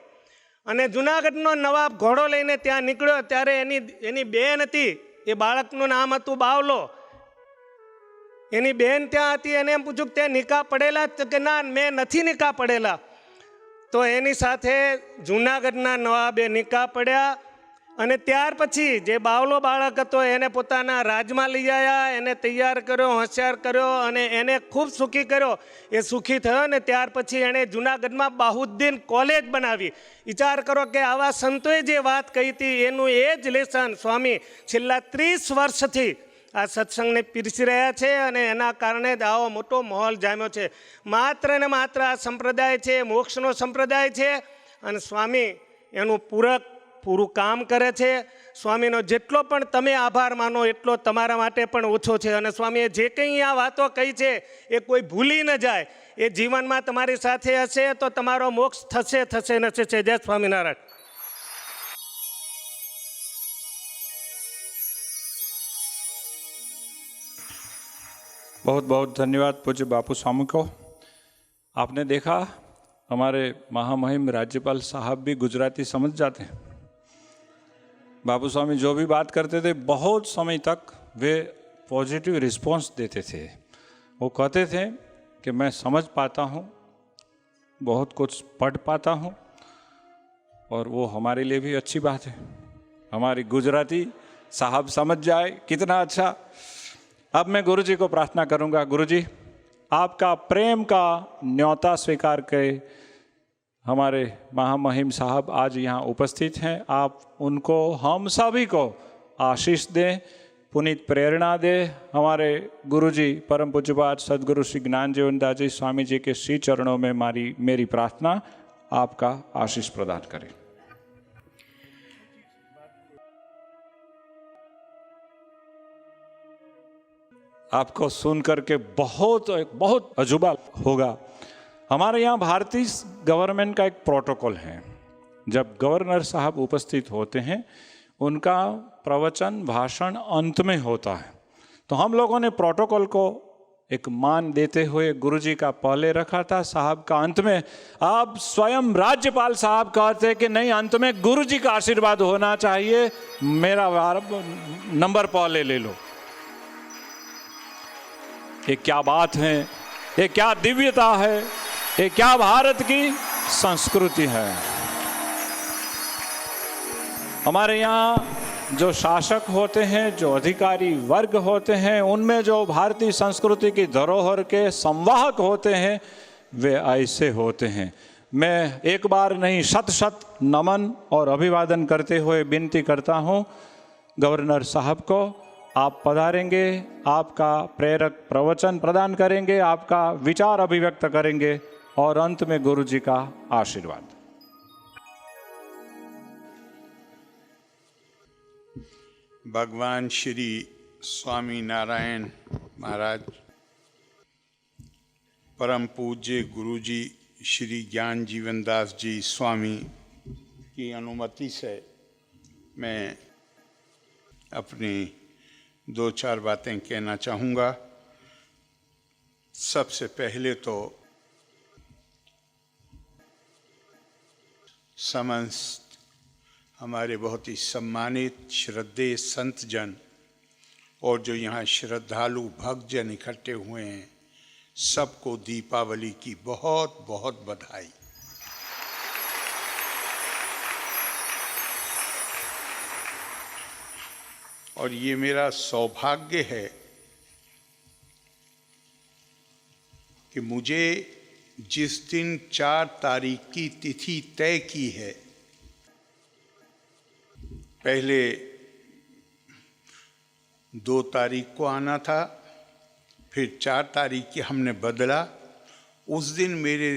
અને જુનાગઢનો નવાબ ઘોડો લઈને ત્યાં નીકળ્યો ત્યારે એની બેન હતી, એ બાળકનું નામ હતું બાવલો. એની બેન ત્યાં હતી. એને એમ પૂછ્યું કે તે નિકાહ પડેલા? તો કે ના, મેં નથી નિકાહ પડેલા. તો એની સાથે જુનાગઢના નવાબે નિકાહ પડ્યા. અને ત્યાર પછી જે બાવલો બાળક હતો એને પોતાના રાજમાં લઈ આવ્યા, એને તૈયાર કર્યો, હોશિયાર કર્યો અને એને ખૂબ સુખી કર્યો. એ સુખી થયો ને ત્યાર પછી એણે જુનાગઢમાં બાહુદ્દીન કોલેજ બનાવી. વિચાર કરો કે આવા સંતોએ જે વાત કહી હતી એનું એ જ લેસન સ્વામી છેલ્લા 30 વર્ષથી આ સત્સંગને પીરસી રહ્યા છે. અને એના કારણે જ આવો મોટો માહોલ જામ્યો છે. માત્ર ને માત્ર આ સંપ્રદાય છે, મોક્ષનો સંપ્રદાય છે. અને સ્વામી એનું પૂરું કામ કરે છે. સ્વામીનો જેટલો પણ તમે આભાર માનો એટલો તમારા માટે પણ ઓછો છે. અને સ્વામીએ જે કંઈ આ વાતો કહી છે એ કોઈ ભૂલી ન જાય. એ જીવનમાં તમારી સાથે હશે તો તમારો મોક્ષ થશે ને થશે. જય સ્વામિનારાયણ. बहुत बहुत धन्यवाद पूज्य बापू स्वामी को. आपने देखा हमारे महामहिम राज्यपाल साहब भी गुजराती समझ जाते हैं. बाबू स्वामी जो भी बात करते थे बहुत समय तक वे पॉजिटिव रिस्पॉन्स देते थे। वो कहते थे कि मैं समझ पाता हूँ, बहुत कुछ पढ़ पाता हूँ, और वो हमारे लिए भी अच्छी बात है। हमारी गुजराती साहब समझ जाए कितना अच्छा। अब मैं गुरु जी को प्रार्थना करूँगा, गुरु जी आपका प्रेम का न्योता स्वीकार करें। हमारे महामहिम साहब आज यहाँ उपस्थित हैं, आप उनको हम सभी को आशीष दें, पुनीत प्रेरणा दें। हमारे गुरु जी परम पूज्यपाद सदगुरु श्री ज्ञान जीवनदास जी स्वामी जी के श्री चरणों में मेरी प्रार्थना, आपका आशीष प्रदान करें। आपको सुन करके बहुत अजूबा होगा। हमारे यहाँ भारतीय गवर्नमेंट का एक प्रोटोकॉल है, जब गवर्नर साहब उपस्थित होते हैं उनका प्रवचन भाषण अंत में होता है, तो हम लोगों ने प्रोटोकॉल को एक मान देते हुए गुरुजी का पहले रखा था, साहब का अंत में। आप स्वयं राज्यपाल साहब कहते हैं कि नहीं, अंत में गुरुजी का आशीर्वाद होना चाहिए, मेरा नंबर पहले ले लो। ये क्या बात है, ये क्या दिव्यता है, ये क्या भारत की संस्कृति है। हमारे यहाँ जो शासक होते हैं, जो अधिकारी वर्ग होते हैं, उनमें जो भारतीय संस्कृति की धरोहर के संवाहक होते हैं, वे ऐसे होते हैं। मैं एक बार नहीं, शत नमन और अभिवादन करते हुए विनती करता हूँ गवर्नर साहब को, आप पधारेंगे, आपका प्रेरक प्रवचन प्रदान करेंगे, आपका विचार अभिव्यक्त करेंगे और अंत में गुरु जी का आशीर्वाद। भगवान श्री स्वामी नारायण महाराज, परम पूज्य गुरु जी श्री ज्ञान जीवनदास जी स्वामी की अनुमति से मैं अपनी 2-4 बातें कहना चाहूँगा। सबसे पहले तो समस्त हमारे बहुत ही सम्मानित श्रद्धेय संत जन और जो यहाँ श्रद्धालु भक्तजन इकट्ठे हुए हैं, सबको दीपावली की बहुत बहुत बधाई। और ये मेरा सौभाग्य है कि मुझे जिस दिन 4 तारीख की तिथि तय की है, पहले 2 तारीख को आना था, फिर 4 तारीख की हमने बदला। उस दिन मेरे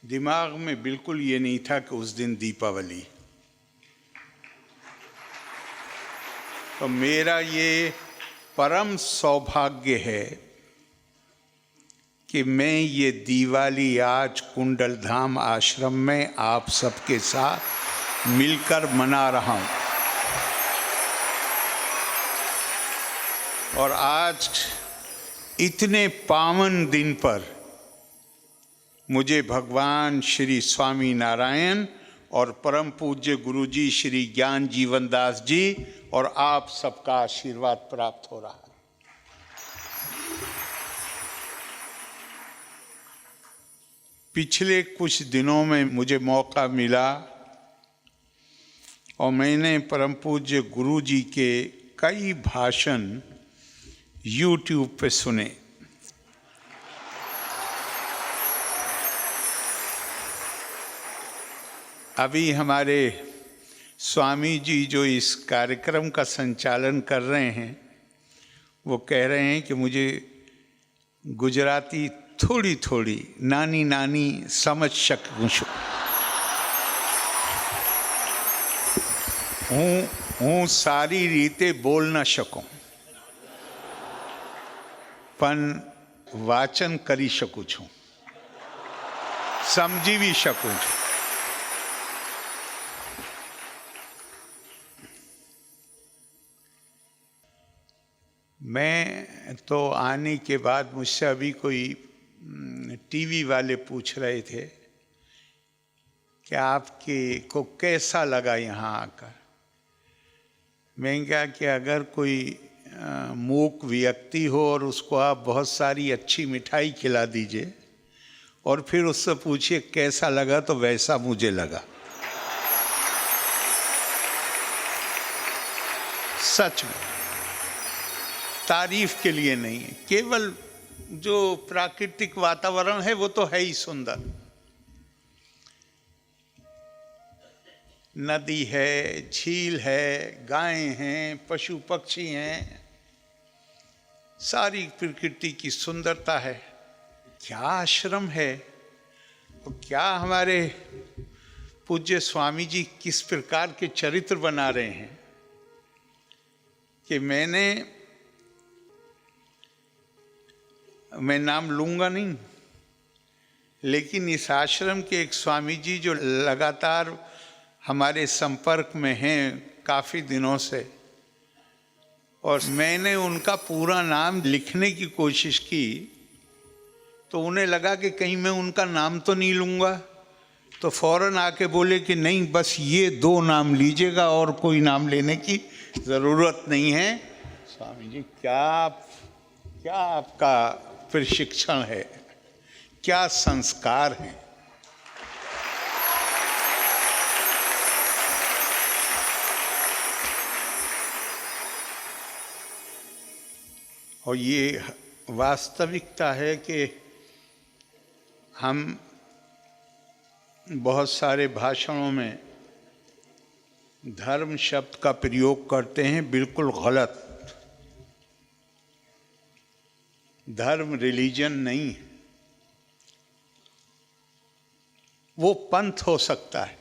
दिमाग में बिल्कुल ये नहीं था कि उस दिन दीपावली। तो मेरा ये परम सौभाग्य है कि मैं ये दिवाली आज कुंडल धाम आश्रम में आप सबके साथ मिलकर मना रहा हूँ। और आज इतने पावन दिन पर मुझे भगवान श्री स्वामी नारायण और परम पूज्य गुरु जी श्री ज्ञान जीवनदास जी और आप सबका आशीर्वाद प्राप्त हो रहा है। पिछले कुछ दिनों में मुझे मौका मिला और मैंने परम पूज्य गुरु जी के कई भाषण YouTube पे सुने। अभी हमारे स्वामी जी जो इस कार्यक्रम का संचालन कर रहे हैं, वो कह रहे हैं कि मुझे गुजराती थोड़ी थोड़ी नानी नानी समझ सकूं हूँ सारी रीते बोल न सकूं, पण वाचन करी શકું છું, समझी भी શકું છું। मैं तो आने के बाद मुझसे अभी कोई टीवी वाले पूछ रहे थे कि आपके को कैसा लगा यहाँ आकर। मैं क्या कि अगर कोई मूक व्यक्ति हो और उसको आप बहुत सारी अच्छी मिठाई खिला दीजिए और फिर उससे पूछिए कैसा लगा, तो वैसा मुझे लगा। सच में, तारीफ के लिए नहीं है, केवल जो प्राकृतिक वातावरण है वो तो है ही सुंदर। नदी है, झील है, गायें हैं, पशु पक्षी हैं, सारी प्रकृति की सुंदरता है। क्या आश्रम है और क्या हमारे पूज्य स्वामी जी किस प्रकार के चरित्र बना रहे हैं कि मैं नाम लूंगा नहीं, लेकिन इस आश्रम के एक स्वामी जी जो लगातार हमारे संपर्क में हैं काफ़ी दिनों से, और मैंने उनका पूरा नाम लिखने की कोशिश की तो उन्हें लगा कि कहीं मैं उनका नाम तो नहीं लूँगा, तो फौरन आके बोले कि नहीं, बस ये 2 नाम लीजिएगा और कोई नाम लेने की ज़रूरत नहीं है। स्वामी जी क्या आपका प्रशिक्षण है, क्या संस्कार है। और ये वास्तविकता है कि हम बहुत सारे भाषणों में धर्म शब्द का प्रयोग करते हैं, बिल्कुल गलत। धर्म रिलीजन नहीं है, वो पंथ हो सकता है।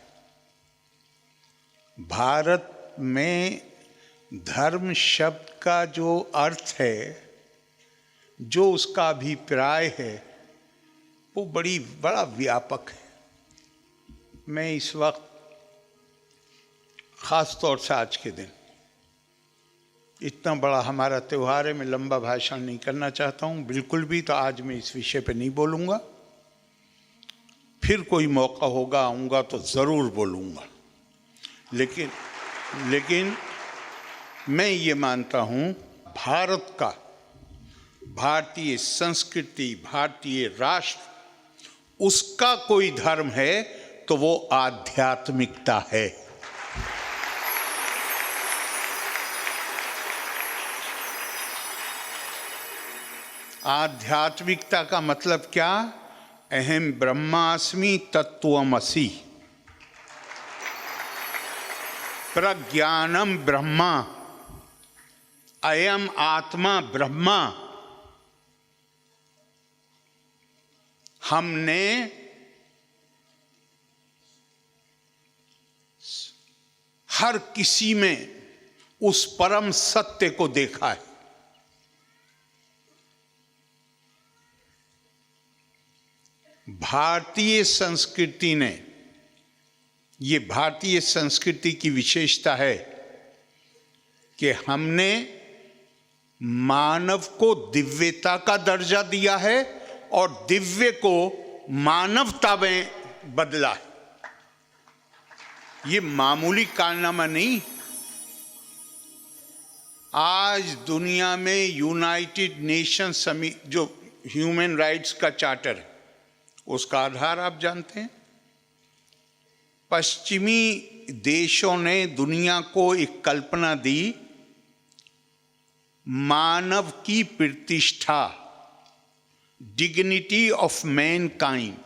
भारत में धर्म शब्द का जो अर्थ है, जो उसका अभिप्राय है, वो बड़ा व्यापक है। मैं इस वक्त ख़ास तौर से आज के दिन, इतना बड़ा हमारा त्यौहार है, मैं लंबा भाषण नहीं करना चाहता हूँ बिल्कुल भी, तो आज मैं इस विषय पे नहीं बोलूँगा। फिर कोई मौका होगा, आऊँगा तो ज़रूर बोलूँगा। लेकिन मैं ये मानता हूँ, भारत का, भारतीय संस्कृति, भारतीय राष्ट्र, उसका कोई धर्म है तो वो आध्यात्मिकता है। आध्यात्मिकता का मतलब क्या? अहम ब्रह्मास्मि तत्त्वमसि, प्रज्ञानम ब्रह्मा, अयम आत्मा ब्रह्मा। हमने हर किसी में उस परम सत्य को देखा है। भारतीय संस्कृति ने, ये भारतीय संस्कृति की विशेषता है कि हमने मानव को दिव्यता का दर्जा दिया है और दिव्य को मानवता में बदला है। ये मामूली कारनामा नहीं। आज दुनिया में यूनाइटेड नेशन समिति, जो ह्यूमन राइट्स का चार्टर है, उसका आधार आप जानते हैं। पश्चिमी देशों ने दुनिया को एक कल्पना दी, मानव की प्रतिष्ठा, डिग्निटी ऑफ मैनकाइंड।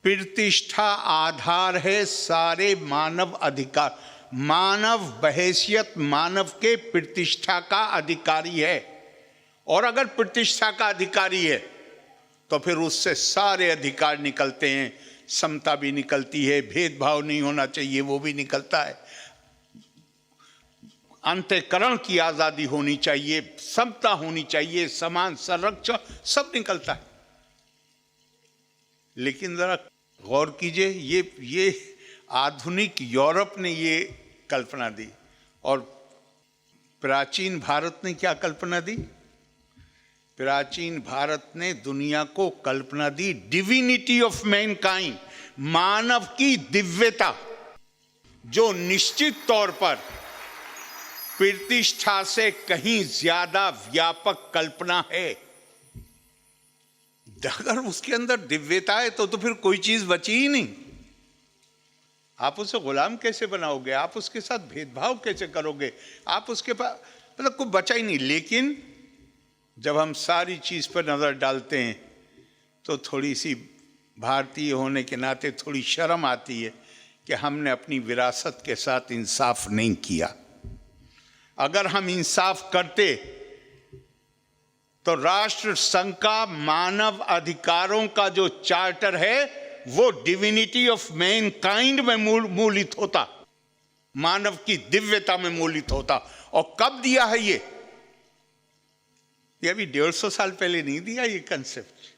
प्रतिष्ठा आधार है सारे मानव अधिकार। मानव बहैसियत मानव के प्रतिष्ठा का अधिकारी है, और अगर प्रतिष्ठा का अधिकारी है तो फिर उससे सारे अधिकार निकलते हैं। समता भी निकलती है, भेदभाव नहीं होना चाहिए वो भी निकलता है, अंतःकरण की आज़ादी होनी चाहिए, समता होनी चाहिए, समान संरक्षण, सब निकलता है। लेकिन जरा गौर कीजिए, ये आधुनिक यूरोप ने ये कल्पना दी, और प्राचीन भारत ने क्या कल्पना दी प्राचीन भारत ने दुनिया को कल्पना दी, डिविनिटी ऑफ मैनकाइंड, मानव की दिव्यता, जो निश्चित तौर पर प्रतिष्ठा से कहीं ज्यादा व्यापक कल्पना है। अगर उसके अंदर दिव्यता है तो फिर कोई चीज बची ही नहीं। आप उसे गुलाम कैसे बनाओगे? आप उसके साथ भेदभाव कैसे करोगे? आप उसके पास मतलब कुछ बचा ही नहीं। लेकिन जब हम सारी चीज पर नजर डालते हैं तो थोड़ी सी भारतीय होने के नाते थोड़ी शर्म आती है कि हमने अपनी विरासत के साथ इंसाफ नहीं किया। अगर हम इंसाफ करते तो राष्ट्र संघ का मानव अधिकारों का जो चार्टर है वो डिविनिटी ऑफ मैनकाइंड में मूलित होता, मानव की दिव्यता में मूलित होता। और कब दिया है ये अभी 150 साल पहले नहीं दिया ये कंसेप्ट।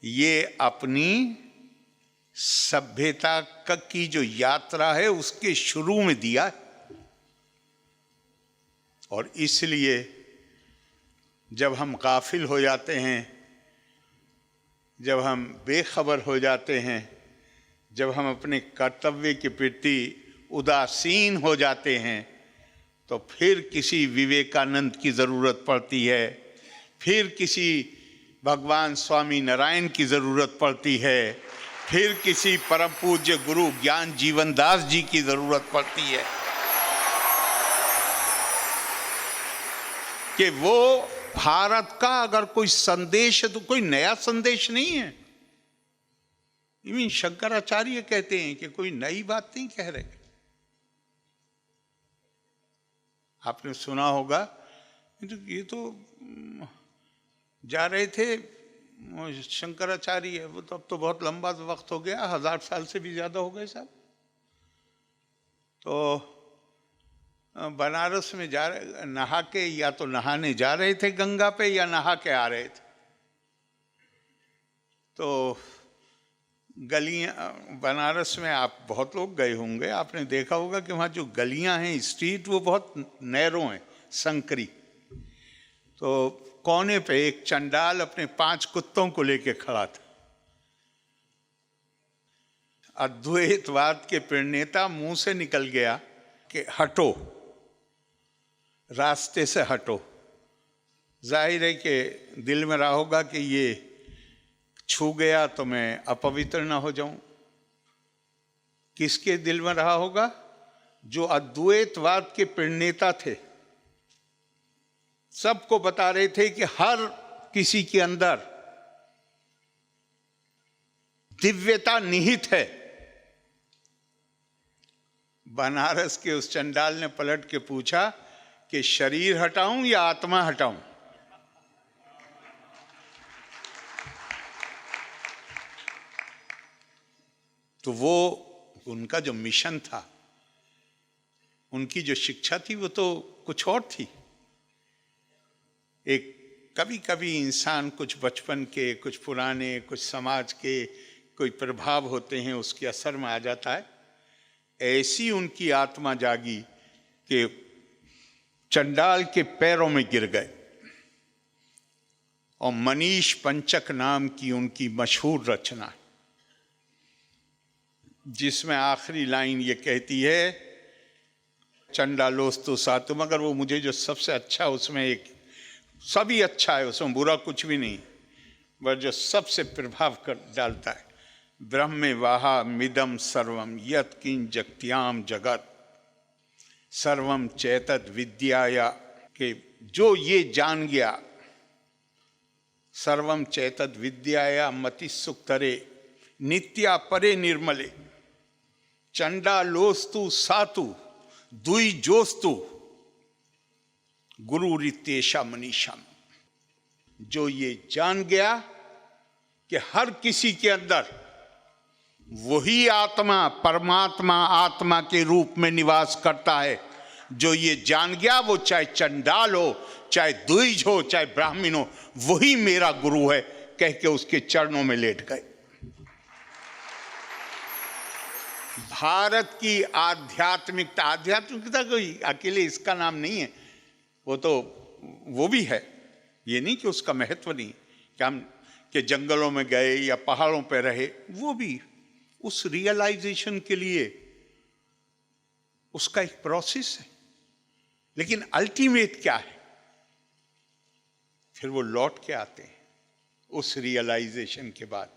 ये अपनी सभ्यता की जो यात्रा है उसके शुरू में दिया है। और इसलिए जब हम गाफिल हो जाते हैं, जब हम बेखबर हो जाते हैं, जब हम अपने कर्तव्य के प्रति उदासीन हो जाते हैं, तो फिर किसी विवेकानंद की ज़रूरत पड़ती है, फिर किसी भगवान स्वामी नारायण की ज़रूरत पड़ती है, फिर किसी परम पूज्य गुरु ज्ञान जीवन दास जी की ज़रूरत पड़ती है कि वो भारत का अगर कोई संदेश है तो कोई नया संदेश नहीं है। इवन शंकराचार्य कहते हैं कि कोई नई बात नहीं कह रहे। आपने सुना होगा, ये तो जा रहे थे शंकराचार्य, वो तो अब तो बहुत लंबा वक्त हो गया, 1000 साल से भी ज्यादा हो गए साहब। तो बनारस में जा रहे, नहा के या तो नहाने जा रहे थे गंगा पे या नहा के आ रहे थे। तो गलियां बनारस में आप बहुत लोग गए होंगे, आपने देखा होगा कि वहाँ जो गलियां हैं, स्ट्रीट, वो बहुत नैरो हैं, संकरी। तो कोने पे एक चंडाल अपने 5 कुत्तों को लेके खड़ा था। अद्वैतवाद के प्रणेता मुंह से निकल गया कि हटो, रास्ते से हटो। जाहिर है कि दिल में रहा होगा कि ये छू गया तो मैं अपवित्र ना हो जाऊं। किसके दिल में रहा होगा? जो अद्वैतवाद के प्रणेता थे, सबको बता रहे थे कि हर किसी के अंदर दिव्यता निहित है। बनारस के उस चंडाल ने पलट के पूछा कि शरीर हटाऊं या आत्मा हटाऊं? तो वो उनका जो मिशन था, उनकी जो शिक्षा थी, वो तो कुछ और थी। एक कभी कभी इंसान कुछ बचपन के, कुछ पुराने, कुछ समाज के कोई प्रभाव होते हैं, उसके असर में आ जाता है। ऐसी उनकी आत्मा जागी कि चंडाल के पैरों में गिर गए। और मनीष पंचक नाम की उनकी मशहूर रचना, जिसमें आखिरी लाइन ये कहती है, चंडालोस्तु सातु, मगर वो मुझे जो सबसे अच्छा उसमें, एक सभी अच्छा है, उसमें बुरा कुछ भी नहीं, पर जो सबसे प्रभाव कर डालता है, ब्रह्मे वाहा मिदम सर्वम यत् किंजक्त्याम जगत सर्वम चैतद विद्याया, के जो ये जान गया, सर्वम चैतद विद्याया मति सुक्तरे नित्या परे निर्मले चंडालोस्तु सातु दुई जोस्तु गुरु रितेशा मनीषम। जो ये जान गया कि हर किसी के अंदर वही आत्मा, परमात्मा आत्मा के रूप में निवास करता है, जो ये जान गया, वो चाहे चंडाल हो, चाहे द्विज हो, चाहे ब्राह्मण हो, वही मेरा गुरु है, कह के उसके चरणों में लेट गए। भारत की आध्यात्मिकता, आध्यात्मिकता कोई अकेले इसका नाम नहीं है, वो तो वो भी है, ये नहीं कि उसका महत्व नहीं, कि हम के जंगलों में गए या पहाड़ों पर रहे, वो भी उस रियलाइजेशन के लिए उसका एक प्रोसेस है। लेकिन अल्टीमेट क्या है? फिर वो लौट के आते हैं उस रियलाइजेशन के बाद,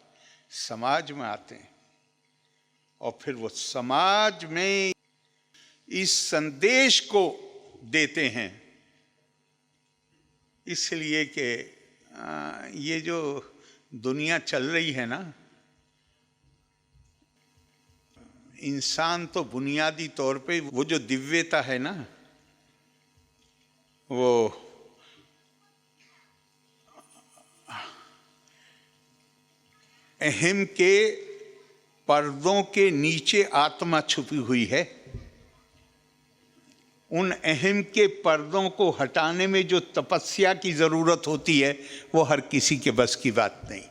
समाज में आते हैं, और फिर वो समाज में इस संदेश को देते हैं, इसलिए कि ये जो दुनिया चल रही है ना, इंसान तो बुनियादी तौर पे वो जो दिव्यता है ना, वो अहम के पर्दों के नीचे आत्मा छुपी हुई है। उन अहम के पर्दों को हटाने में जो तपस्या की जरूरत होती है, वो हर किसी के बस की बात नहीं।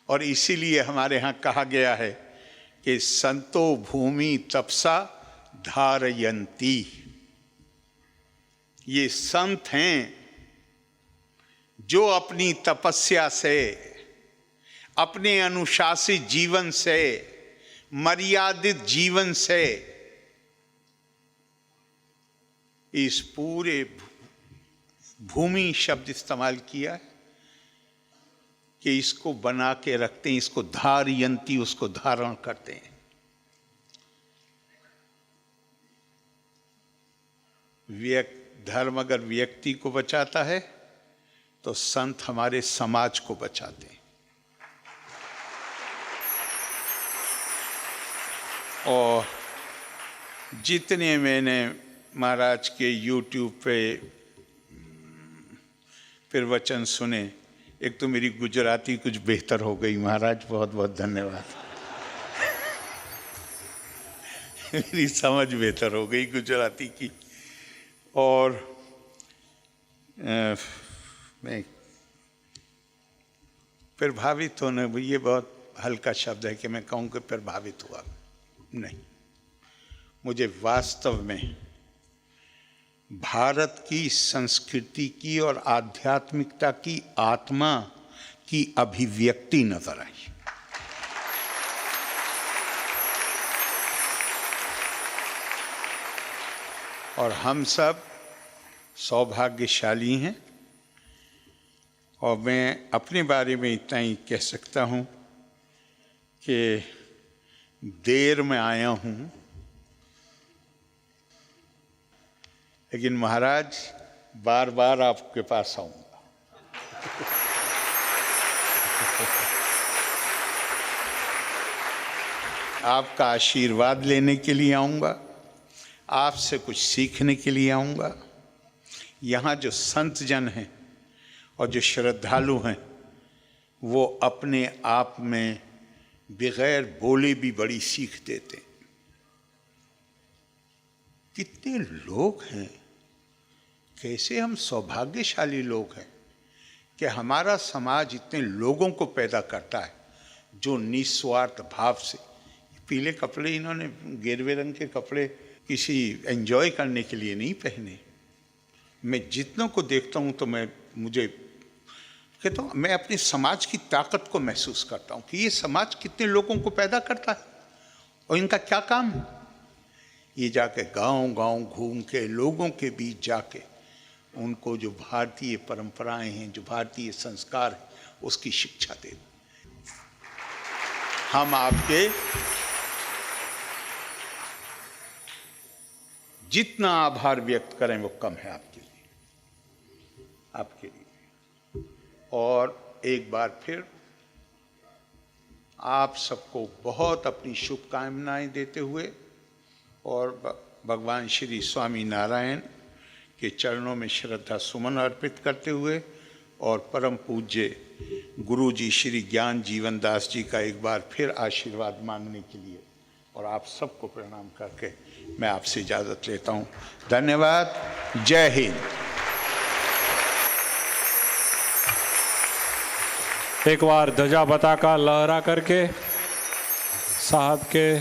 और इसीलिए हमारे यहाँ कहा गया है कि संतो भूमि तपसा धारयंती। ये संत हैं जो अपनी तपस्या से, अपने अनुशासित जीवन से, मर्यादित जीवन से इस पूरे भूमि शब्द इस्तेमाल किया है कि इसको बना के रखते हैं, इसको धारयंती, उसको धारण करते हैं। धर्म अगर व्यक्ति को बचाता है तो संत हमारे समाज को बचाते हैं। और जितने मैंने महाराज के YouTube पे फिर वचन सुने, एक तो मेरी गुजराती कुछ बेहतर हो गई, महाराज बहुत बहुत धन्यवाद। मेरी समझ बेहतर हो गई गुजराती की। और मैं प्रभावित होने, ये बहुत हल्का शब्द है कि मैं कहूँ कि प्रभावित हुआ, नहीं, मुझे वास्तव में भारत की संस्कृति की और आध्यात्मिकता की आत्मा की अभिव्यक्ति नजर आई। और हम सब सौभाग्यशाली हैं। और मैं अपने बारे में इतना ही कह सकता हूँ कि देर में आया हूँ, लेकिन महाराज बार बार आपके पास आऊँगा। आपका आशीर्वाद लेने के लिए आऊँगा, आपसे कुछ सीखने के लिए आऊँगा। यहाँ जो संत जन हैं और जो श्रद्धालु हैं, वो अपने आप में बगैर बोले भी बड़ी सीख देते हैं। कितने लोग हैं, कैसे हम सौभाग्यशाली लोग हैं कि हमारा समाज इतने लोगों को पैदा करता है जो निस्वार्थ भाव से, पीले कपड़े इन्होंने गेरुए रंग के कपड़े किसी एंजॉय करने के लिए नहीं पहने। मैं जितनों को देखता हूँ तो मुझे कहता हूँ, मैं अपने समाज की ताकत को महसूस करता हूँ कि ये समाज कितने लोगों को पैदा करता है और इनका क्या काम है। ये जाके गांव-गांव घूम के लोगों के बीच जाके उनको जो भारतीय परंपराएं हैं, जो भारतीय संस्कार है, उसकी शिक्षा दे। हम आपके जितना आभार व्यक्त करें वो कम है आपके लिए। और एक बार फिर आप सबको बहुत अपनी शुभकामनाएं देते हुए और भगवान श्री स्वामी नारायण के चरणों में श्रद्धा सुमन अर्पित करते हुए और परम पूज्य गुरु जी श्री ज्ञान जीवन दास जी का एक बार फिर आशीर्वाद मांगने के लिए और आप सबको प्रणाम करके मैं आपसे इजाज़त लेता हूँ। धन्यवाद। जय हिंद। एक बार ध्वजा पताका लहरा करके साहब के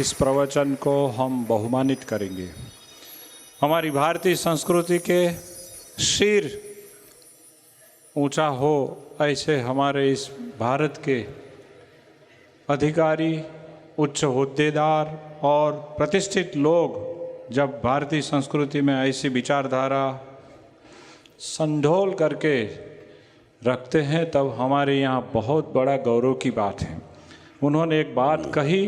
इस प्रवचन को हम बहुमानित करेंगे। हमारी भारतीय संस्कृति के शीर ऊंचा हो, ऐसे हमारे इस भारत के अधिकारी, उच्च होद्देदार और प्रतिष्ठित लोग जब भारतीय संस्कृति में ऐसी विचारधारा संडोल करके रखते हैं, तब हमारे यहाँ बहुत बड़ा गौरव की बात है। उन्होंने एक बात कही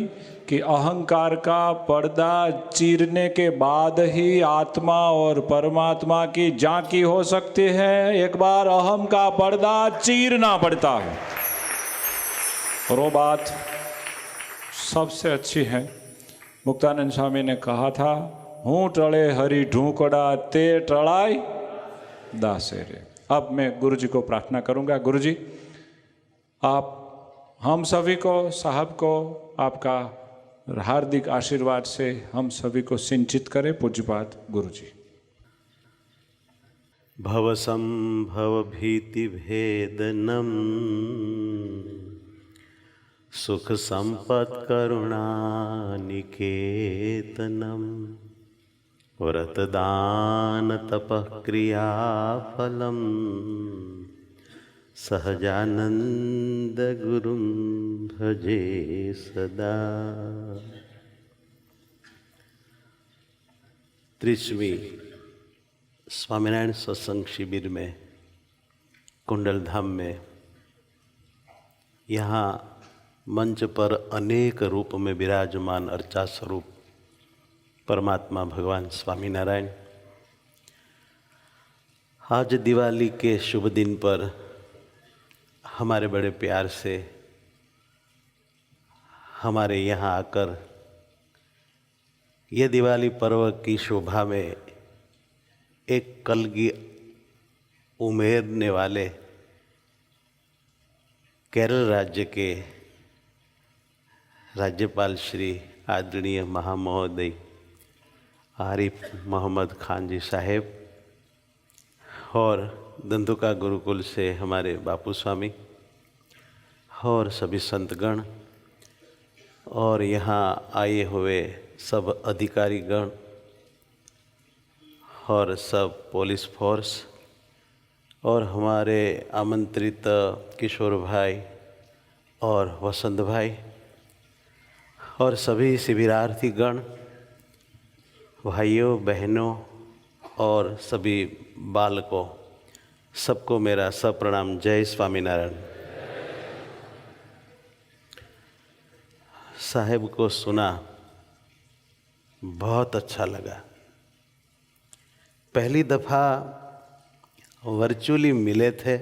कि अहंकार का पर्दा चीरने के बाद ही आत्मा और परमात्मा की झांकी हो सकती है। एक बार अहम का पर्दा चीरना पड़ता है, और वो बात सबसे अच्छी है। मुक्तानंद स्वामी ने कहा था, हूँ टले हरि ढूंकड़ा ते टड़ाई दासे रे। अब मैं गुरु जी को प्रार्थना करूंगा। गुरु जी, आप हम सभी को, साहब को आपका हार्दिक आशीर्वाद से हम सभी को सिंचित करें। पूज्यपाद गुरु जी। भव संभव भीति भेदनम सुख संपत् करुणा निकेतनम व्रतदान तपः क्रिया फलम सहजानंद गुरुं भजे सदा। 30वीं स्वामीनारायण सत्संग शिविर में कुंडल धाम में, यहाँ मंच पर अनेक रूप में विराजमान अर्चा स्वरूप परमात्मा भगवान स्वामीनारायण, आज दिवाली के शुभ दिन पर हमारे बड़े प्यार से हमारे यहाँ आकर ये दिवाली पर्व की शोभा में एक कलगी उमेरने वाले केरल राज्य के राज्यपाल श्री आदरणीय महामहोदय आरिफ मोहम्मद खान जी साहेब और धंधुका गुरुकुल से हमारे बापू स्वामी और सभी संतगण और यहाँ आए हुए सब अधिकारीगण और सब पुलिस फोर्स और हमारे आमंत्रित किशोर भाई और वसंत भाई और सभी शिविरार्थीगण, भाइयों बहनों और सभी बालकों, सबको मेरा सप्रणाम। जय स्वामीनारायण। साहेब को सुना, बहुत अच्छा लगा। पहली दफ़ा वर्चुअली मिले थे,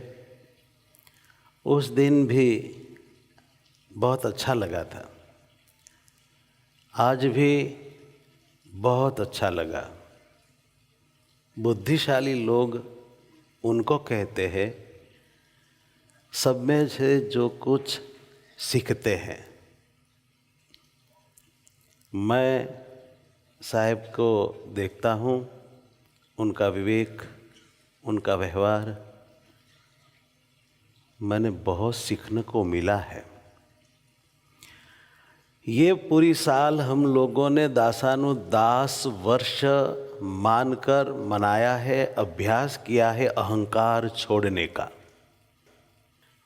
उस दिन भी बहुत अच्छा लगा था, आज भी बहुत अच्छा लगा। बुद्धिशाली लोग उनको कहते हैं सब में से जो कुछ सीखते हैं। मैं साहेब को देखता हूँ, उनका विवेक, उनका व्यवहार, मैंने बहुत सीखने को मिला है। ये पूरी साल हम लोगों ने दासानुदास वर्ष मानकर मनाया है, अभ्यास किया है अहंकार छोड़ने का।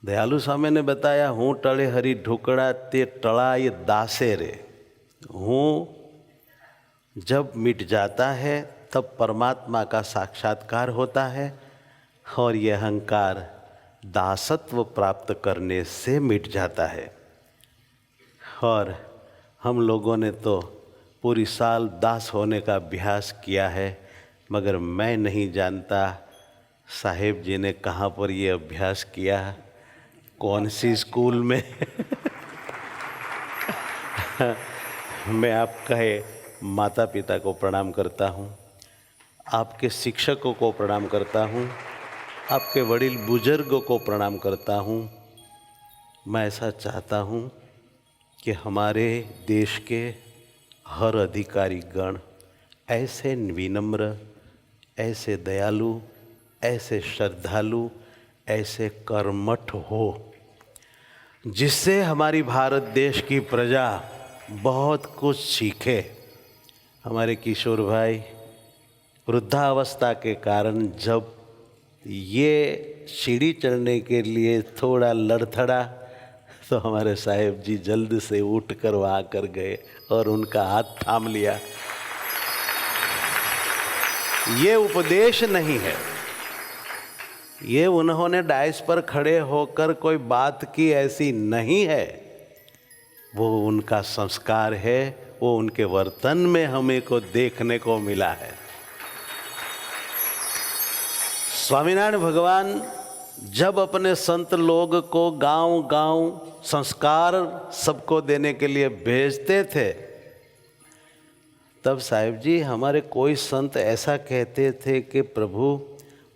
दयालु स्वामी ने बताया, हूँ टले हरि ढुकड़ा ते टड़ाए दासे रे। हूँ जब मिट जाता है तब परमात्मा का साक्षात्कार होता है, और यह अहंकार दासत्व प्राप्त करने से मिट जाता है। और हम लोगों ने तो पूरी साल दास होने का अभ्यास किया है, मगर मैं नहीं जानता साहेब जी ने कहाँ पर ये अभ्यास किया, कौन सी स्कूल में। मैं आपके माता पिता को प्रणाम करता हूँ, आपके शिक्षकों को प्रणाम करता हूँ, आपके वडील बुजुर्गों को प्रणाम करता हूँ। मैं ऐसा चाहता हूँ कि हमारे देश के हर अधिकारी गण ऐसे विनम्र, ऐसे दयालु, ऐसे श्रद्धालु, ऐसे कर्मठ हो, जिससे हमारी भारत देश की प्रजा बहुत कुछ सीखे। हमारे किशोर भाई वृद्धावस्था के कारण जब ये सीढ़ी चढ़ने के लिए थोड़ा लड़थड़ा, तो हमारे साहेब जी जल्द से उठकर वहाँ कर गए और उनका हाथ थाम लिया। ये उपदेश नहीं है, ये उन्होंने डाइस पर खड़े होकर कोई बात की ऐसी नहीं है, वो उनका संस्कार है, वो उनके वर्तन में हमें को देखने को मिला है। स्वामीनारायण भगवान जब अपने संत लोग को गांव-गांव संस्कार सबको देने के लिए भेजते थे, तब साहिब जी हमारे कोई संत ऐसा कहते थे कि प्रभु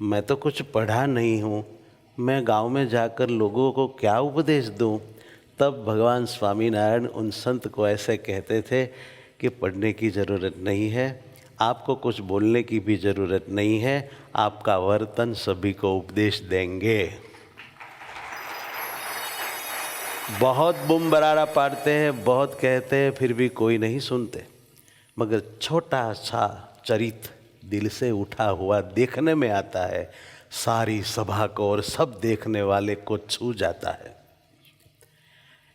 मैं तो कुछ पढ़ा नहीं हूँ, मैं गांव में जाकर लोगों को क्या उपदेश दूँ। तब भगवान स्वामीनारायण उन संत को ऐसे कहते थे कि पढ़ने की ज़रूरत नहीं है, आपको कुछ बोलने की भी ज़रूरत नहीं है, आपका वर्तन सभी को उपदेश देंगे। बहुत बूम बराड़ा पाड़ते हैं, बहुत कहते हैं, फिर भी कोई नहीं सुनते। मगर छोटा सा चरित्र दिल से उठा हुआ देखने में आता है, सारी सभा को और सब देखने वाले को छू जाता है।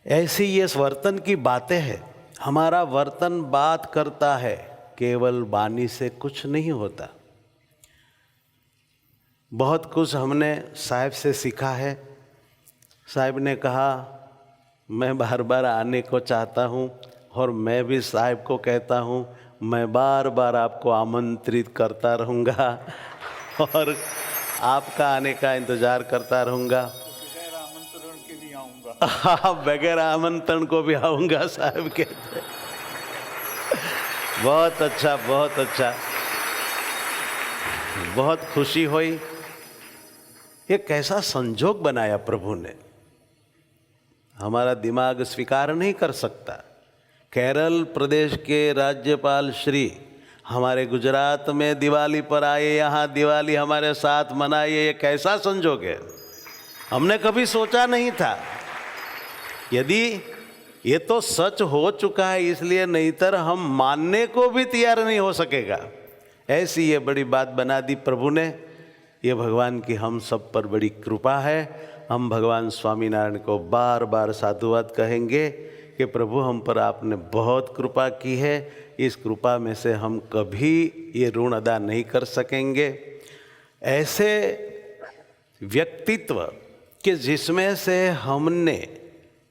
ऐसी ये वर्तन की बातें हैं। हमारा वर्तन बात करता है, केवल वाणी से कुछ नहीं होता। बहुत कुछ हमने साहिब से सीखा है। साहिब ने कहा मैं बार बार आने को चाहता हूँ, और मैं भी साहिब को कहता हूँ मैं बार बार आपको आमंत्रित करता रहूँगा और आपका आने का इंतज़ार करता रहूँगा। बगैर आमंत्रण को भी आऊँगा, साहिब कहते। बहुत अच्छा, बहुत अच्छा, बहुत खुशी हुई। ये कैसा संजोग बनाया प्रभु ने, हमारा दिमाग स्वीकार नहीं कर सकता। केरल प्रदेश के राज्यपाल श्री हमारे गुजरात में दिवाली पर आए, यहाँ दिवाली हमारे साथ मनाए, ये कैसा संजोग है, हमने कभी सोचा नहीं था। यदि ये तो सच हो चुका है इसलिए, नहींतर हम मानने को भी तैयार नहीं हो सकेगा। ऐसी ये बड़ी बात बना दी प्रभु ने। ये भगवान की हम सब पर बड़ी कृपा है। हम भगवान स्वामीनारायण को बार बार साधुवाद कहेंगे कि प्रभु हम पर आपने बहुत कृपा की है। इस कृपा में से हम कभी ये ऋण अदा नहीं कर सकेंगे। ऐसे व्यक्तित्व कि जिसमें से हमने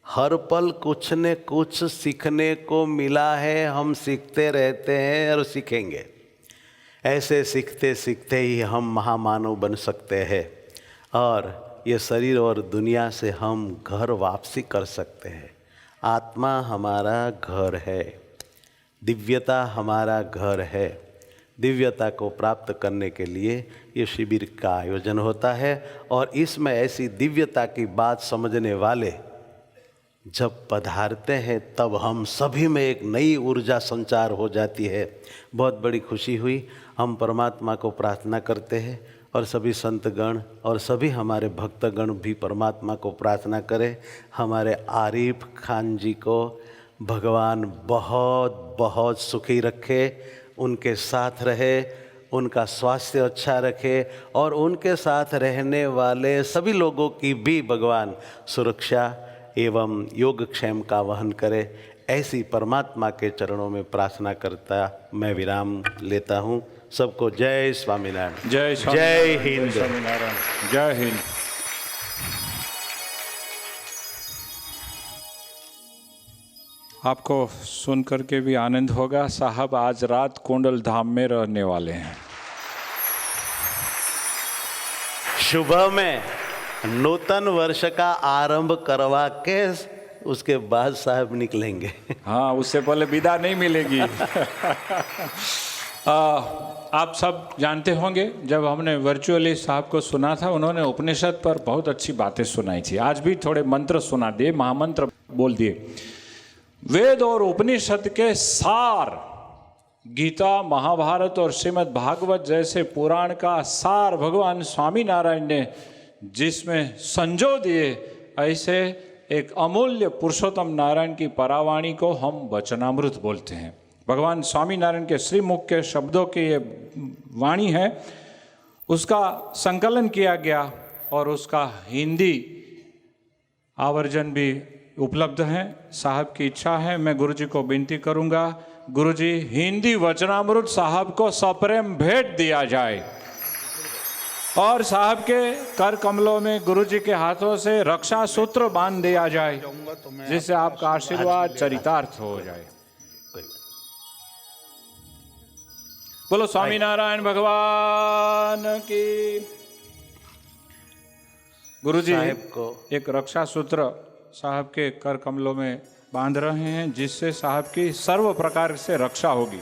हर पल कुछ न कुछ सीखने को मिला है, हम सीखते रहते हैं और सीखेंगे। ऐसे सीखते सीखते ही हम महामानव बन सकते हैं और ये शरीर और दुनिया से हम घर वापसी कर सकते हैं। आत्मा हमारा घर है, दिव्यता हमारा घर है। दिव्यता को प्राप्त करने के लिए ये शिविर का आयोजन होता है और इसमें ऐसी दिव्यता की बात समझने वाले जब पधारते हैं तब हम सभी में एक नई ऊर्जा संचार हो जाती है। बहुत बड़ी खुशी हुई। हम परमात्मा को प्रार्थना करते हैं और सभी संतगण और सभी हमारे भक्तगण भी परमात्मा को प्रार्थना करें। हमारे आरिफ खान जी को भगवान बहुत बहुत सुखी रखे, उनके साथ रहे, उनका स्वास्थ्य अच्छा रखे और उनके साथ रहने वाले सभी लोगों की भी भगवान सुरक्षा एवं योगक्षेम का वहन करे। ऐसी परमात्मा के चरणों में प्रार्थना करता मैं विराम लेता हूँ। सबको जय स्वामीनारायण, जय जय हिंद, स्वामीनारायण, जय हिंद। आपको सुन करके भी आनंद होगा। साहब आज रात कुंडल धाम में रहने वाले हैं। सुबह में नूतन वर्ष का आरंभ करवा के उसके बाद साहब निकलेंगे। हाँ, उससे पहले विदा नहीं मिलेगी। आप सब जानते होंगे, जब हमने वर्चुअली साहब को सुना था, उन्होंने उपनिषद पर बहुत अच्छी बातें सुनाई थी। आज भी थोड़े मंत्र सुना दिए, महामंत्र बोल दिए। वेद और उपनिषद के सार, गीता, महाभारत और श्रीमद् भागवत जैसे पुराण का सार भगवान स्वामीनारायण ने जिसमें संजो दिए, ऐसे एक अमूल्य पुरुषोत्तम नारायण की परावाणी को हम वचनामृत बोलते हैं। भगवान स्वामीनारायण के श्रीमुख के शब्दों की ये वाणी है। उसका संकलन किया गया और उसका हिंदी आवर्जन भी उपलब्ध है। साहब की इच्छा है, मैं गुरुजी को विनती करूंगा, गुरुजी हिंदी वचनामृत साहब को सप्रेम भेंट दिया जाए और साहब के कर कमलों में गुरुजी के हाथों से रक्षा सूत्र बांध दिया जाए, जिससे आपका आशीर्वाद चरितार्थ हो जाए। बोलो स्वामीनारायण भगवान की। गुरुजी साहब को एक रक्षा सूत्र साहब के कर कमलों में बांध रहे हैं, जिससे साहब की सर्व प्रकार से रक्षा होगी।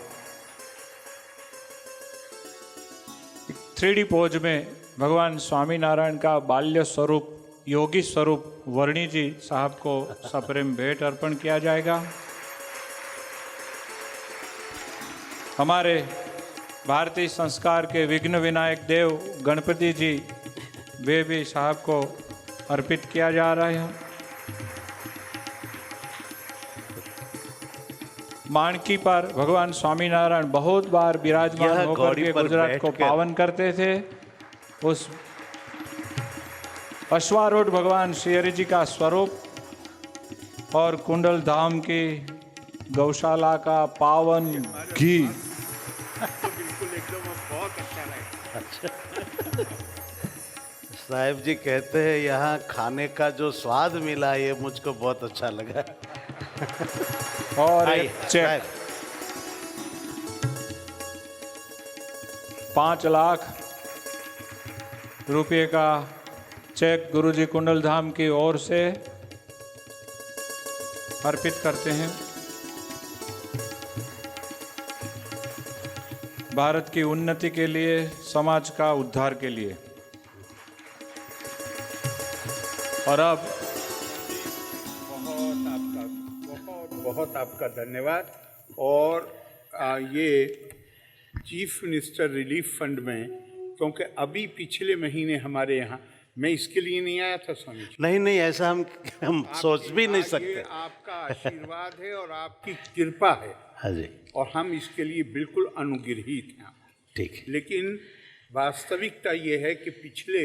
3D पोज में भगवान स्वामीनारायण का बाल्य स्वरूप, योगी स्वरूप वर्णी जी साहब को सप्रेम भेंट अर्पण किया जाएगा। हमारे भारतीय संस्कार के विघ्न विनायक देव गणपति जी, वे भी साहब को अर्पित किया जा रहा है। मानकी पर भगवान स्वामीनारायण बहुत बार विराजमान यह होकर घोड़ी के पर गुजरात को बैठकर पावन करते थे। उस अश्वारूढ़ भगवान श्री हरि जी का स्वरूप और कुंडल धाम की गौशाला का पावन घी। साहब जी कहते हैं यहाँ खाने का जो स्वाद मिला ये मुझको बहुत अच्छा लगा। और आइए, एक चेक साहब। 5 लाख रुपये का चेक गुरुजी कुंडल धाम की ओर से अर्पित करते हैं। भारत की उन्नति के लिए, समाज का उद्धार के लिए। और अब बहुत आपका धन्यवाद। और ये चीफ मिनिस्टर रिलीफ फंड में, क्योंकि अभी पिछले महीने हमारे यहाँ, मैं इसके लिए नहीं आया था स्वामी जी। नहीं ऐसा हम सोच भी नहीं ये सकते। आपका आशीर्वाद है और आपकी कृपा है, हाँ जी, और हम इसके लिए बिल्कुल अनुग्रहित हैं। ठीक है। लेकिन वास्तविकता ये है कि पिछले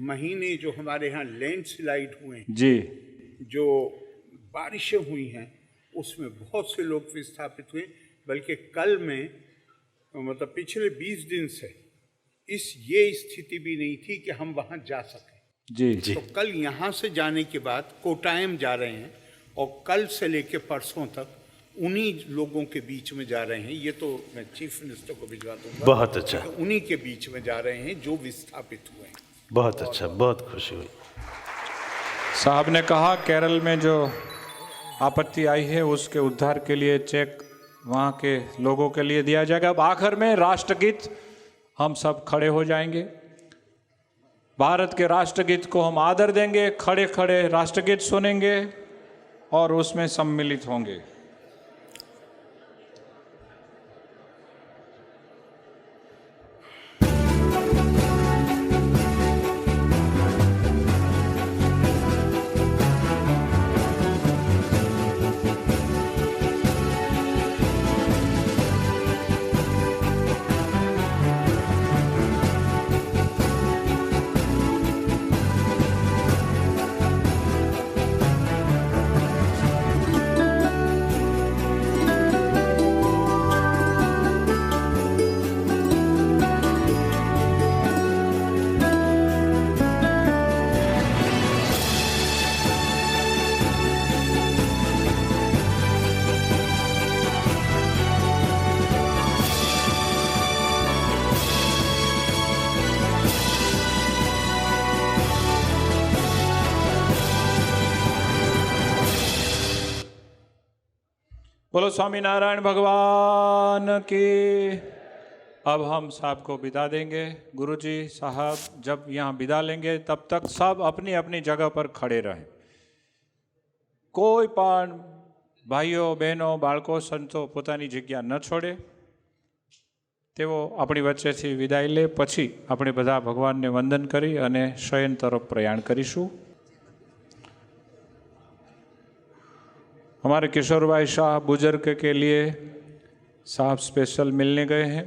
महीने जो हमारे यहाँ लैंडस्लाइड हुए हैं, जी, जो बारिशें हुई हैं, उसमें बहुत से लोग विस्थापित हुए। बल्कि कल में, मतलब पिछले 20 दिन से ये स्थिति भी नहीं थी कि हम वहाँ जा सकें। जी, तो कल यहाँ से जाने के बाद कोटायम जा रहे हैं और कल से लेके परसों तक उन्हीं लोगों के बीच में जा रहे हैं। ये तो मैं चीफ मिनिस्टर को भिजवा दूंगा। बहुत अच्छा, उन्हीं के बीच में जा रहे हैं जो विस्थापित हुए हैं। बहुत अच्छा, बहुत खुशी हुई। साहब ने कहा केरल में जो आपत्ति आई है उसके उद्धार के लिए चेक वहाँ के लोगों के लिए दिया जाएगा। अब आखिर में राष्ट्रगीत हम सब खड़े हो जाएंगे। भारत के राष्ट्रगीत को हम आदर देंगे, खड़े खड़े राष्ट्रगीत सुनेंगे और उसमें सम्मिलित होंगे। बोलो स्वामीनारायण भगवान की। अब हम साहब को विदा देंगे। गुरुजी साहब जब यहाँ विदा लेंगे तब तक सब अपनी अपनी जगह पर खड़े रहें। कोई पण भाइयों बहनों बाळको संतो પોતાની જગ્યા ન છોડે। તેઓ આપણી વચ્ચેથી વિદાય લે પછી આપણે બધા ભગવાનને વંદન કરી અને શયન તરફ પ્રયાણ કરીશું। हमारे किशोर भाई शाह बुजुर्ग के लिए साहब स्पेशल मिलने गए हैं।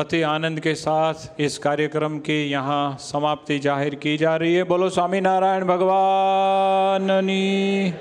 अति आनंद के साथ इस कार्यक्रम की यहाँ समाप्ति जाहिर की जा रही है। बोलो स्वामी नारायण भगवान की।